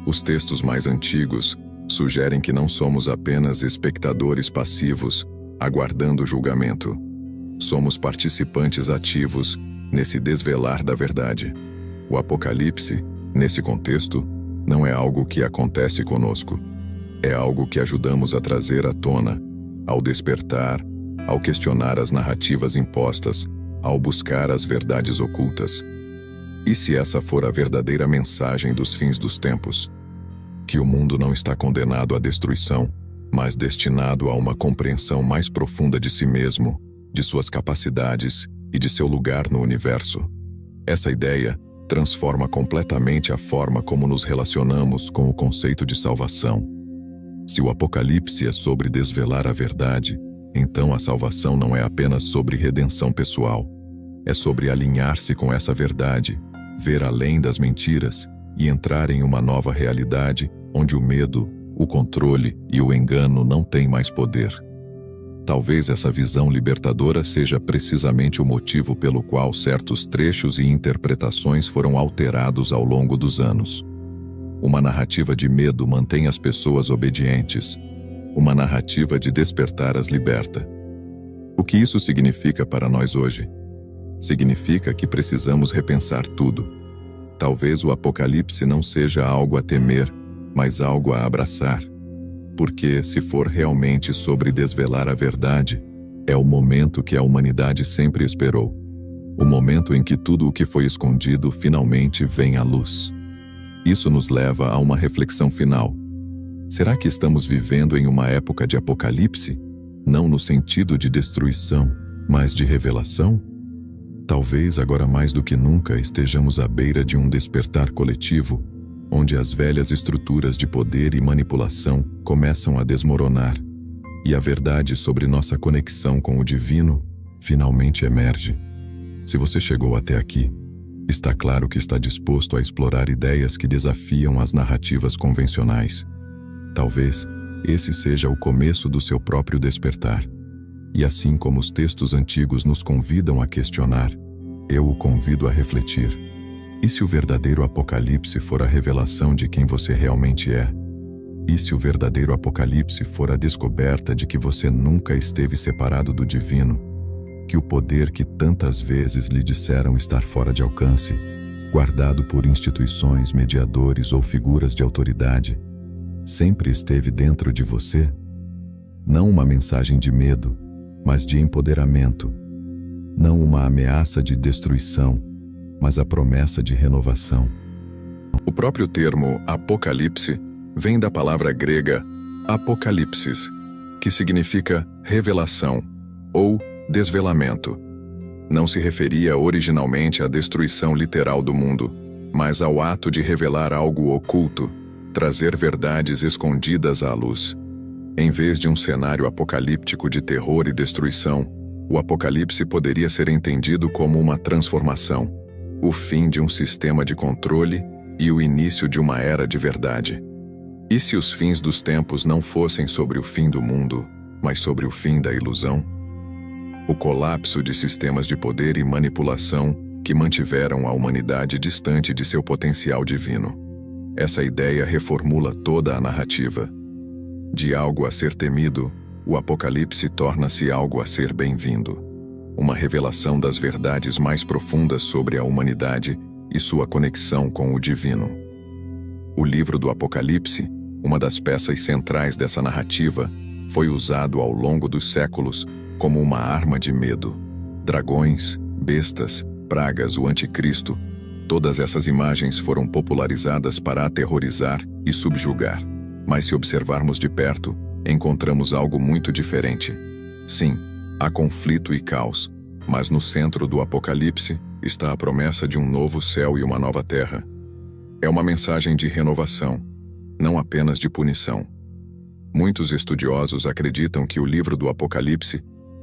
Os textos mais antigos sugerem que não somos apenas espectadores passivos, aguardando o julgamento. Somos participantes ativos nesse desvelar da verdade. O Apocalipse, nesse contexto, não é algo que acontece conosco. É algo que ajudamos a trazer à tona, ao despertar, ao questionar as narrativas impostas, ao buscar as verdades ocultas. E se essa for a verdadeira mensagem dos fins dos tempos? Que o mundo não está condenado à destruição, mas destinado a uma compreensão mais profunda de si mesmo, de suas capacidades e de seu lugar no universo. Essa ideia transforma completamente a forma como nos relacionamos com o conceito de salvação. Se o Apocalipse é sobre desvelar a verdade, então a salvação não é apenas sobre redenção pessoal. É sobre alinhar-se com essa verdade, ver além das mentiras e entrar em uma nova realidade onde o medo, o controle e o engano não têm mais poder. Talvez essa visão libertadora seja precisamente o motivo pelo qual certos trechos e interpretações foram alterados ao longo dos anos. Uma narrativa de medo mantém as pessoas obedientes. Uma narrativa de despertar as liberta. O que isso significa para nós hoje? Significa que precisamos repensar tudo. Talvez o Apocalipse não seja algo a temer, mas algo a abraçar. Porque, se for realmente sobre desvelar a verdade, é o momento que a humanidade sempre esperou. O momento em que tudo o que foi escondido finalmente vem à luz. Isso nos leva a uma reflexão final. Será que estamos vivendo em uma época de apocalipse? Não no sentido de destruição, mas de revelação? Talvez agora mais do que nunca estejamos à beira de um despertar coletivo, onde as velhas estruturas de poder e manipulação começam a desmoronar, e a verdade sobre nossa conexão com o divino finalmente emerge. Se você chegou até aqui, está claro que está disposto a explorar ideias que desafiam as narrativas convencionais. Talvez esse seja o começo do seu próprio despertar. E assim como os textos antigos nos convidam a questionar, eu o convido a refletir. E se o verdadeiro Apocalipse for a revelação de quem você realmente é? E se o verdadeiro Apocalipse for a descoberta de que você nunca esteve separado do divino? Que o poder que tantas vezes lhe disseram estar fora de alcance, guardado por instituições, mediadores ou figuras de autoridade, sempre esteve dentro de você? Não uma mensagem de medo, mas de empoderamento. Não uma ameaça de destruição, mas a promessa de renovação. O próprio termo Apocalipse vem da palavra grega apokalipsis, que significa revelação ou desvelamento. Não se referia originalmente à destruição literal do mundo, mas ao ato de revelar algo oculto, trazer verdades escondidas à luz. Em vez de um cenário apocalíptico de terror e destruição, o Apocalipse poderia ser entendido como uma transformação, o fim de um sistema de controle e o início de uma era de verdade. E se os fins dos tempos não fossem sobre o fim do mundo, mas sobre o fim da ilusão? O colapso de sistemas de poder e manipulação que mantiveram a humanidade distante de seu potencial divino. Essa ideia reformula toda a narrativa. De algo a ser temido, o Apocalipse torna-se algo a ser bem-vindo. uma revelação das verdades mais profundas sobre a humanidade e sua conexão com o divino. O livro do Apocalipse, uma das peças centrais dessa narrativa, foi usado ao longo dos séculos como uma arma de medo. Dragões, bestas, pragas, o anticristo, todas essas imagens foram popularizadas para aterrorizar e subjugar. Mas se observarmos de perto, encontramos algo muito diferente. Sim, há conflito e caos, mas no centro do Apocalipse está a promessa de um novo céu e uma nova terra. É uma mensagem de renovação, não apenas de punição. Muitos estudiosos acreditam que o livro do Apocalipse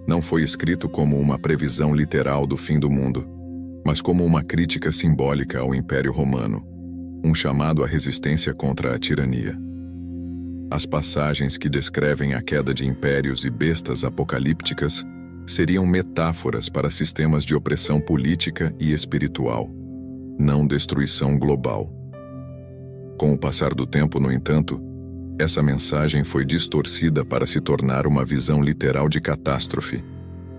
não foi escrito como uma previsão literal do fim do mundo, mas como uma crítica simbólica ao Império Romano, um chamado à resistência contra a tirania. As passagens que descrevem a queda de impérios e bestas apocalípticas seriam metáforas para sistemas de opressão política e espiritual, não destruição global. Com o passar do tempo, no entanto, essa mensagem foi distorcida para se tornar uma visão literal de catástrofe,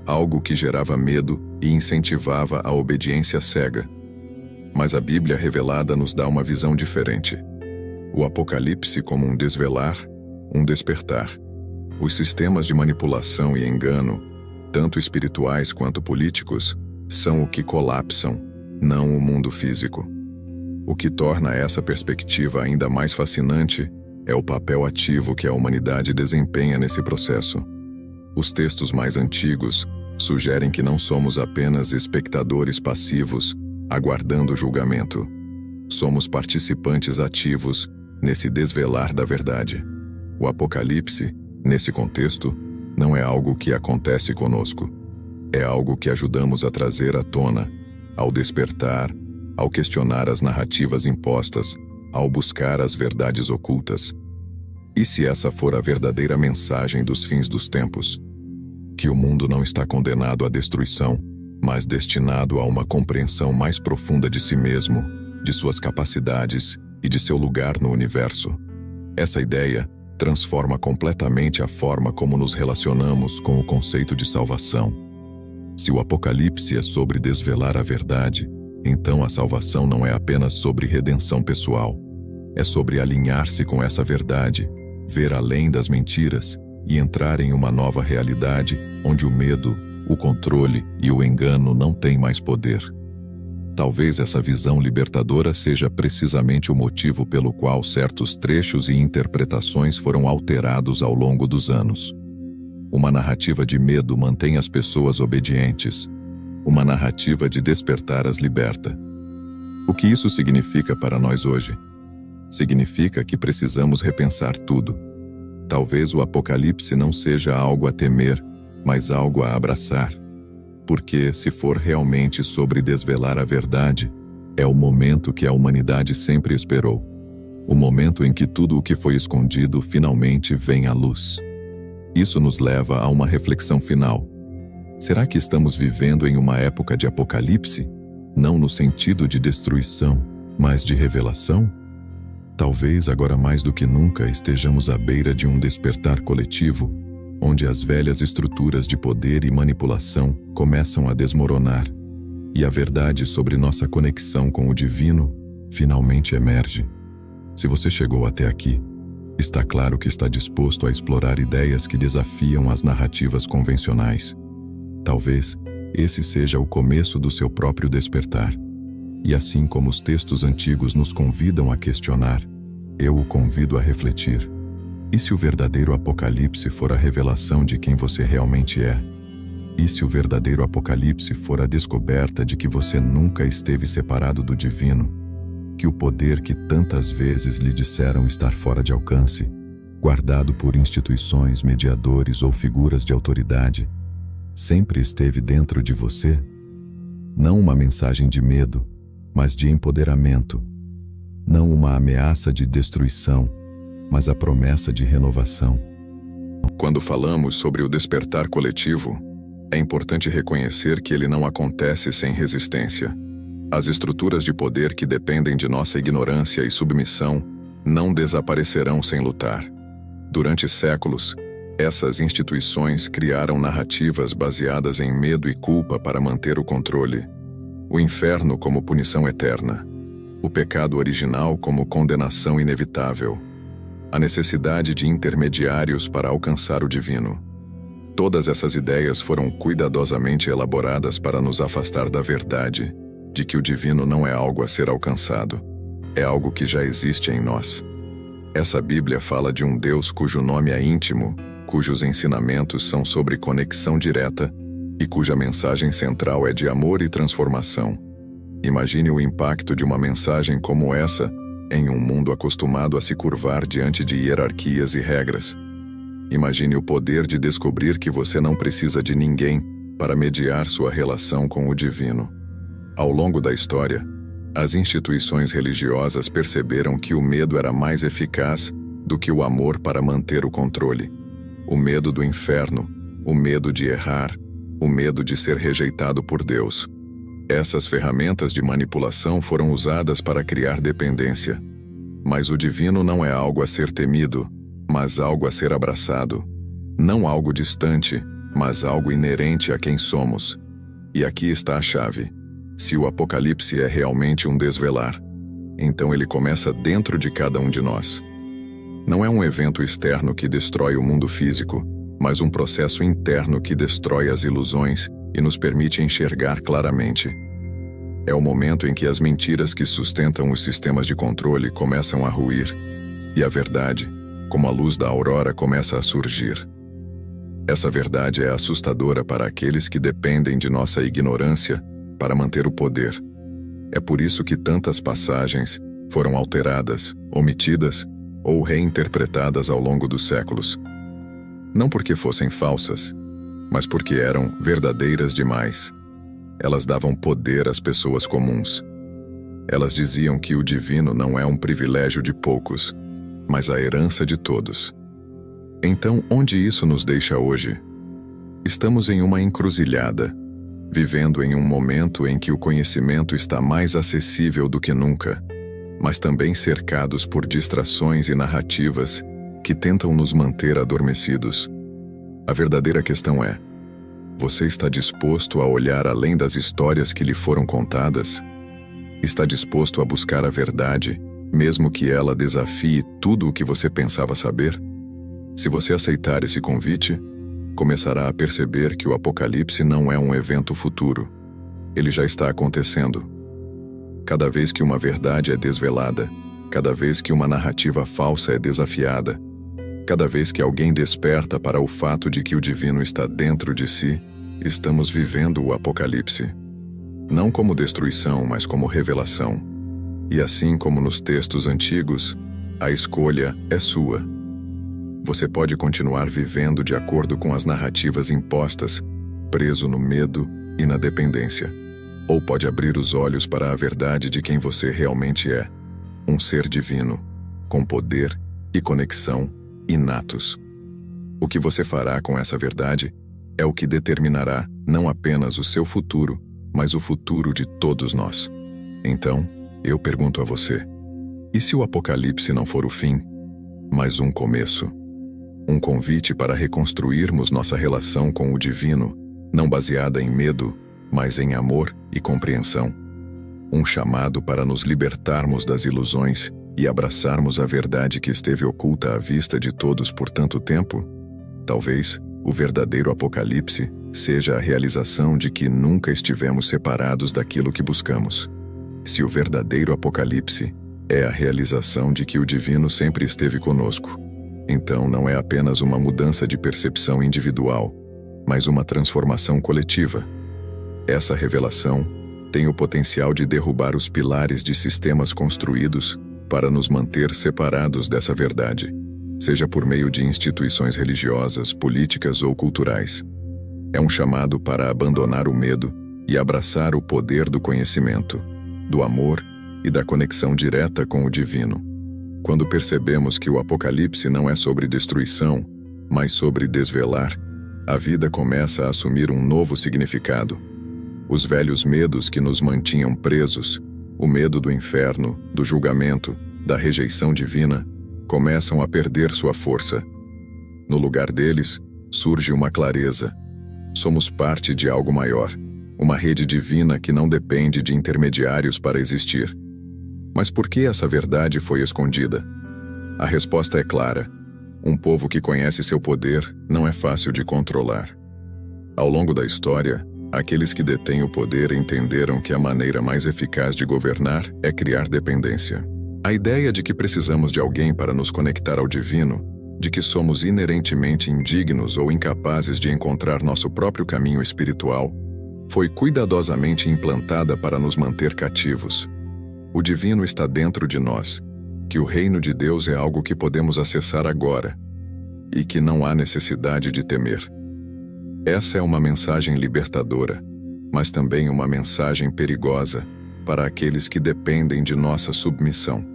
algo que gerava medo e incentivava a obediência cega. Mas a Bíblia revelada nos dá uma visão diferente. O Apocalipse como um desvelar, um despertar. Os sistemas de manipulação e engano, tanto espirituais quanto políticos, são o que colapsam, não o mundo físico. O que torna essa perspectiva ainda mais fascinante é o papel ativo que a humanidade desempenha nesse processo. Os textos mais antigos sugerem que não somos apenas espectadores passivos, aguardando o julgamento. Somos participantes ativos nesse desvelar da verdade. O Apocalipse, nesse contexto, não é algo que acontece conosco. É algo que ajudamos a trazer à tona, ao despertar, ao questionar as narrativas impostas, ao buscar as verdades ocultas. E se essa for a verdadeira mensagem dos fins dos tempos? Que o mundo não está condenado à destruição, mas destinado a uma compreensão mais profunda de si mesmo, de suas capacidades e de seu lugar no universo. Essa ideia transforma completamente a forma como nos relacionamos com o conceito de salvação. Se o Apocalipse é sobre desvelar a verdade, então a salvação não é apenas sobre redenção pessoal. É sobre alinhar-se com essa verdade, ver além das mentiras e entrar em uma nova realidade onde o medo, o controle e o engano não têm mais poder. Talvez essa visão libertadora seja precisamente o motivo pelo qual certos trechos e interpretações foram alterados ao longo dos anos. Uma narrativa de medo mantém as pessoas obedientes. Uma narrativa de despertar as liberta. O que isso significa para nós hoje? Significa que precisamos repensar tudo. Talvez o Apocalipse não seja algo a temer, mas algo a abraçar. Porque, se for realmente sobre desvelar a verdade, é o momento que a humanidade sempre esperou. O momento em que tudo o que foi escondido finalmente vem à luz. Isso nos leva a uma reflexão final. Será que estamos vivendo em uma época de apocalipse? Não no sentido de destruição, mas de revelação? Talvez agora mais do que nunca estejamos à beira de um despertar coletivo, onde as velhas estruturas de poder e manipulação começam a desmoronar, e a verdade sobre nossa conexão com o divino finalmente emerge. Se você chegou até aqui, está claro que está disposto a explorar ideias que desafiam as narrativas convencionais. Talvez esse seja o começo do seu próprio despertar. E assim como os textos antigos nos convidam a questionar, eu o convido a refletir. E se o verdadeiro Apocalipse for a revelação de quem você realmente é? E se o verdadeiro Apocalipse for a descoberta de que você nunca esteve separado do divino? Que o poder que tantas vezes lhe disseram estar fora de alcance, guardado por instituições, mediadores ou figuras de autoridade, sempre esteve dentro de você? Não uma mensagem de medo, mas de empoderamento. Não uma ameaça de destruição, mas a promessa de renovação. Quando falamos sobre o despertar coletivo, é importante reconhecer que ele não acontece sem resistência. As estruturas de poder que dependem de nossa ignorância e submissão não desaparecerão sem lutar. Durante séculos, Essas instituições criaram narrativas baseadas em medo e culpa para manter o controle. O inferno como punição eterna. O pecado original como condenação inevitável. A necessidade de intermediários para alcançar o divino. Todas essas ideias foram cuidadosamente elaboradas para nos afastar da verdade, de que o divino não é algo a ser alcançado, é algo que já existe em nós. Essa Bíblia fala de um Deus cujo nome é íntimo, cujos ensinamentos são sobre conexão direta e cuja mensagem central é de amor e transformação. Imagine o impacto de uma mensagem como essa em um mundo acostumado a se curvar diante de hierarquias e regras. Imagine o poder de descobrir que você não precisa de ninguém para mediar sua relação com o divino. Ao longo da história, as instituições religiosas perceberam que o medo era mais eficaz do que o amor para manter o controle. O medo do inferno, o medo de errar, o medo de ser rejeitado por Deus. Essas ferramentas de manipulação foram usadas para criar dependência. Mas o divino não é algo a ser temido, mas algo a ser abraçado. Não algo distante, mas algo inerente a quem somos. E aqui está a chave. Se o Apocalipse é realmente um desvelar, então ele começa dentro de cada um de nós. Não é um evento externo que destrói o mundo físico, mas um processo interno que destrói as ilusões e nos permite enxergar claramente. É o momento em que as mentiras que sustentam os sistemas de controle começam a ruir, e a verdade, como a luz da aurora, começa a surgir. Essa verdade é assustadora para aqueles que dependem de nossa ignorância para manter o poder. É por isso que tantas passagens foram alteradas, omitidas ou reinterpretadas ao longo dos séculos. Não porque fossem falsas, mas porque eram verdadeiras demais. Elas davam poder às pessoas comuns. Elas diziam que o divino não é um privilégio de poucos, mas a herança de todos. Então, onde isso nos deixa hoje? Estamos em uma encruzilhada, vivendo em um momento em que o conhecimento está mais acessível do que nunca, mas também cercados por distrações e narrativas que tentam nos manter adormecidos. A verdadeira questão é: você está disposto a olhar além das histórias que lhe foram contadas? Está disposto a buscar a verdade, mesmo que ela desafie tudo o que você pensava saber? Se você aceitar esse convite, começará a perceber que o Apocalipse não é um evento futuro. Ele já está acontecendo. Cada vez que uma verdade é desvelada, cada vez que uma narrativa falsa é desafiada, cada vez que alguém desperta para o fato de que o divino está dentro de si, estamos vivendo o Apocalipse. Não como destruição, mas como revelação. E assim como nos textos antigos, a escolha é sua. Você pode continuar vivendo de acordo com as narrativas impostas, preso no medo e na dependência. Ou pode abrir os olhos para a verdade de quem você realmente é, um ser divino, com poder e conexão inatos. O que você fará com essa verdade é o que determinará não apenas o seu futuro, mas o futuro de todos nós. Então, eu pergunto a você: e se o Apocalipse não for o fim, mas um começo? Um convite para reconstruirmos nossa relação com o divino, não baseada em medo, mas em amor e compreensão. Um chamado para nos libertarmos das ilusões e abraçarmos a verdade que esteve oculta à vista de todos por tanto tempo? Talvez o verdadeiro Apocalipse seja a realização de que nunca estivemos separados daquilo que buscamos. Se o verdadeiro Apocalipse é a realização de que o divino sempre esteve conosco, então não é apenas uma mudança de percepção individual, mas uma transformação coletiva. Essa revelação tem o potencial de derrubar os pilares de sistemas construídos para nos manter separados dessa verdade, seja por meio de instituições religiosas, políticas ou culturais. É um chamado para abandonar o medo e abraçar o poder do conhecimento, do amor e da conexão direta com o divino. Quando percebemos que o Apocalipse não é sobre destruição, mas sobre desvelar, a vida começa a assumir um novo significado. Os velhos medos que nos mantinham presos, o medo do inferno, do julgamento, da rejeição divina, começam a perder sua força. No lugar deles, surge uma clareza. Somos parte de algo maior, uma rede divina que não depende de intermediários para existir. Mas por que essa verdade foi escondida? A resposta é clara. Um povo que conhece seu poder não é fácil de controlar. Ao longo da história, aqueles que detêm o poder entenderam que a maneira mais eficaz de governar é criar dependência. A ideia de que precisamos de alguém para nos conectar ao divino, de que somos inerentemente indignos ou incapazes de encontrar nosso próprio caminho espiritual, foi cuidadosamente implantada para nos manter cativos. O divino está dentro de nós, que o reino de Deus é algo que podemos acessar agora e que não há necessidade de temer. Essa é uma mensagem libertadora, mas também uma mensagem perigosa para aqueles que dependem de nossa submissão.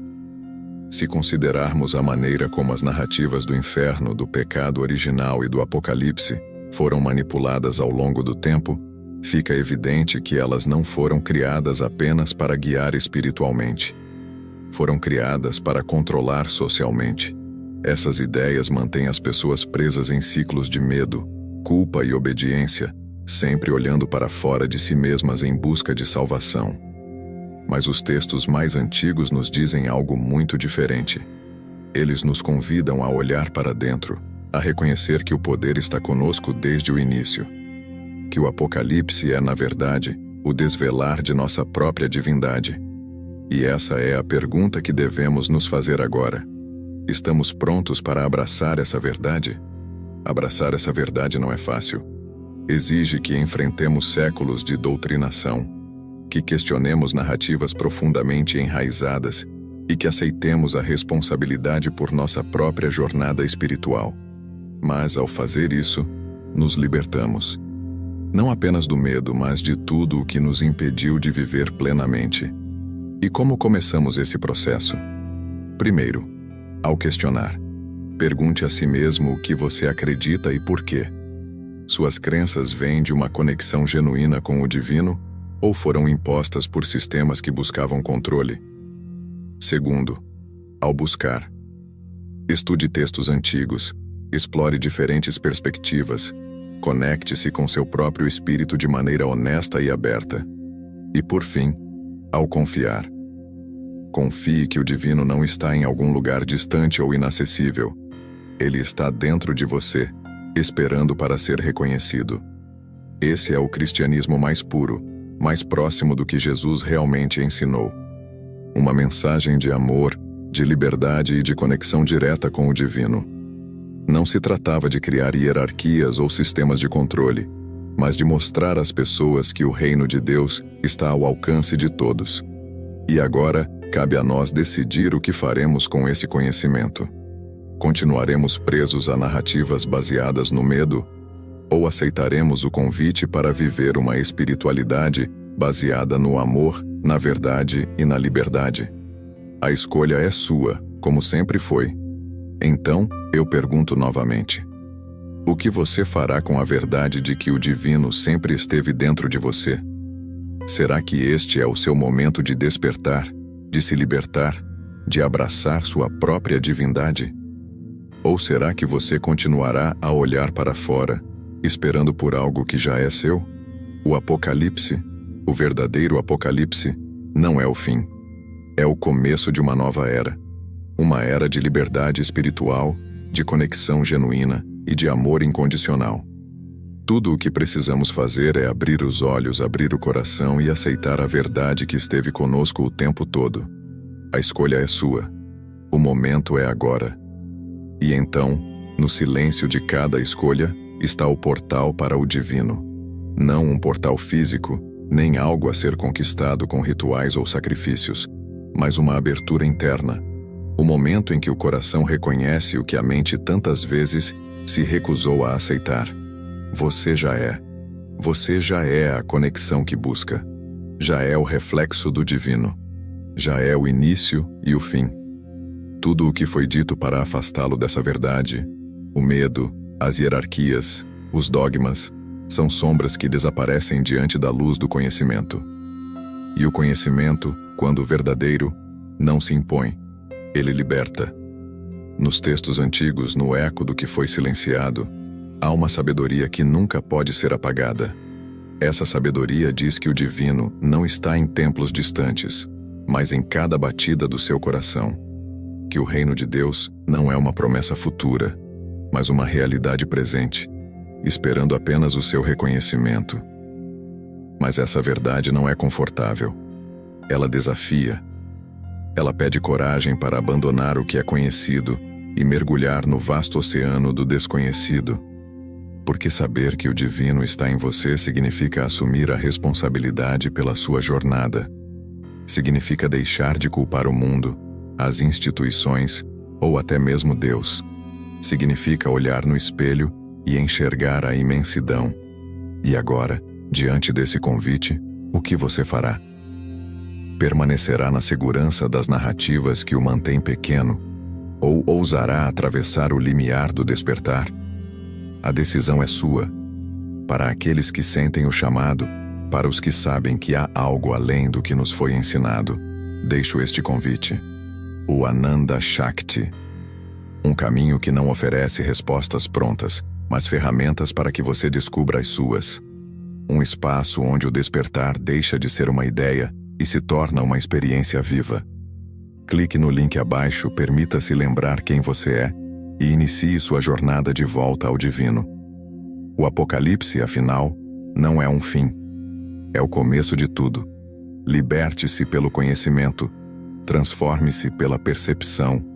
Se considerarmos a maneira como as narrativas do inferno, do pecado original e do Apocalipse foram manipuladas ao longo do tempo, fica evidente que elas não foram criadas apenas para guiar espiritualmente. Foram criadas para controlar socialmente. Essas ideias mantêm as pessoas presas em ciclos de medo, culpa e obediência, sempre olhando para fora de si mesmas em busca de salvação. Mas os textos mais antigos nos dizem algo muito diferente. Eles nos convidam a olhar para dentro, a reconhecer que o poder está conosco desde o início. Que o Apocalipse é, na verdade, o desvelar de nossa própria divindade. E essa é a pergunta que devemos nos fazer agora. Estamos prontos para abraçar essa verdade? Abraçar essa verdade não é fácil. Exige que enfrentemos séculos de doutrinação, que questionemos narrativas profundamente enraizadas e que aceitemos a responsabilidade por nossa própria jornada espiritual. Mas, ao fazer isso, nos libertamos. Não apenas do medo, mas de tudo o que nos impediu de viver plenamente. E como começamos esse processo? Primeiro, ao questionar. Pergunte a si mesmo o que você acredita e por quê. Suas crenças vêm de uma conexão genuína com o divino ou foram impostas por sistemas que buscavam controle? Segundo, ao buscar. Estude textos antigos, explore diferentes perspectivas, conecte-se com seu próprio espírito de maneira honesta e aberta. E por fim, ao confiar. Confie que o divino não está em algum lugar distante ou inacessível. Ele está dentro de você, esperando para ser reconhecido. Esse é o cristianismo mais puro, mais próximo do que Jesus realmente ensinou. Uma mensagem de amor, de liberdade e de conexão direta com o divino. Não se tratava de criar hierarquias ou sistemas de controle, mas de mostrar às pessoas que o reino de Deus está ao alcance de todos. E agora, cabe a nós decidir o que faremos com esse conhecimento. Continuaremos presos a narrativas baseadas no medo? Ou aceitaremos o convite para viver uma espiritualidade baseada no amor, na verdade e na liberdade? A escolha é sua, como sempre foi. Então, eu pergunto novamente: o que você fará com a verdade de que o divino sempre esteve dentro de você? Será que este é o seu momento de despertar, de se libertar, de abraçar sua própria divindade? Ou será que você continuará a olhar para fora, esperando por algo que já é seu? O Apocalipse, o verdadeiro Apocalipse, não é o fim. É o começo de uma nova era. Uma era de liberdade espiritual, de conexão genuína e de amor incondicional. Tudo o que precisamos fazer é abrir os olhos, abrir o coração e aceitar a verdade que esteve conosco o tempo todo. A escolha é sua. O momento é agora. E então, no silêncio de cada escolha, está o portal para o divino. Não um portal físico, nem algo a ser conquistado com rituais ou sacrifícios, mas uma abertura interna. O momento em que o coração reconhece o que a mente tantas vezes se recusou a aceitar. Você já é. Você já é a conexão que busca. Já é o reflexo do divino. Já é o início e o fim. Tudo o que foi dito para afastá-lo dessa verdade, o medo, as hierarquias, os dogmas, são sombras que desaparecem diante da luz do conhecimento. E o conhecimento, quando verdadeiro, não se impõe. Ele liberta. Nos textos antigos, no eco do que foi silenciado, há uma sabedoria que nunca pode ser apagada. Essa sabedoria diz que o divino não está em templos distantes, mas em cada batida do seu coração. Que o reino de Deus não é uma promessa futura, mas uma realidade presente, esperando apenas o seu reconhecimento. Mas essa verdade não é confortável. Ela desafia. Ela pede coragem para abandonar o que é conhecido e mergulhar no vasto oceano do desconhecido. Porque saber que o divino está em você significa assumir a responsabilidade pela sua jornada. Significa deixar de culpar o mundo, as instituições ou até mesmo Deus. Significa olhar no espelho e enxergar a imensidão. E agora, diante desse convite, o que você fará? Permanecerá na segurança das narrativas que o mantém pequeno, ou ousará atravessar o limiar do despertar? A decisão é sua. Para aqueles que sentem o chamado, para os que sabem que há algo além do que nos foi ensinado, deixo este convite. O Ananda Shakti. Um caminho que não oferece respostas prontas, mas ferramentas para que você descubra as suas. Um espaço onde o despertar deixa de ser uma ideia e se torna uma experiência viva. Clique no link abaixo, permita-se lembrar quem você é e inicie sua jornada de volta ao divino. O Apocalipse, afinal, não é um fim. É o começo de tudo. Liberte-se pelo conhecimento, transforme-se pela percepção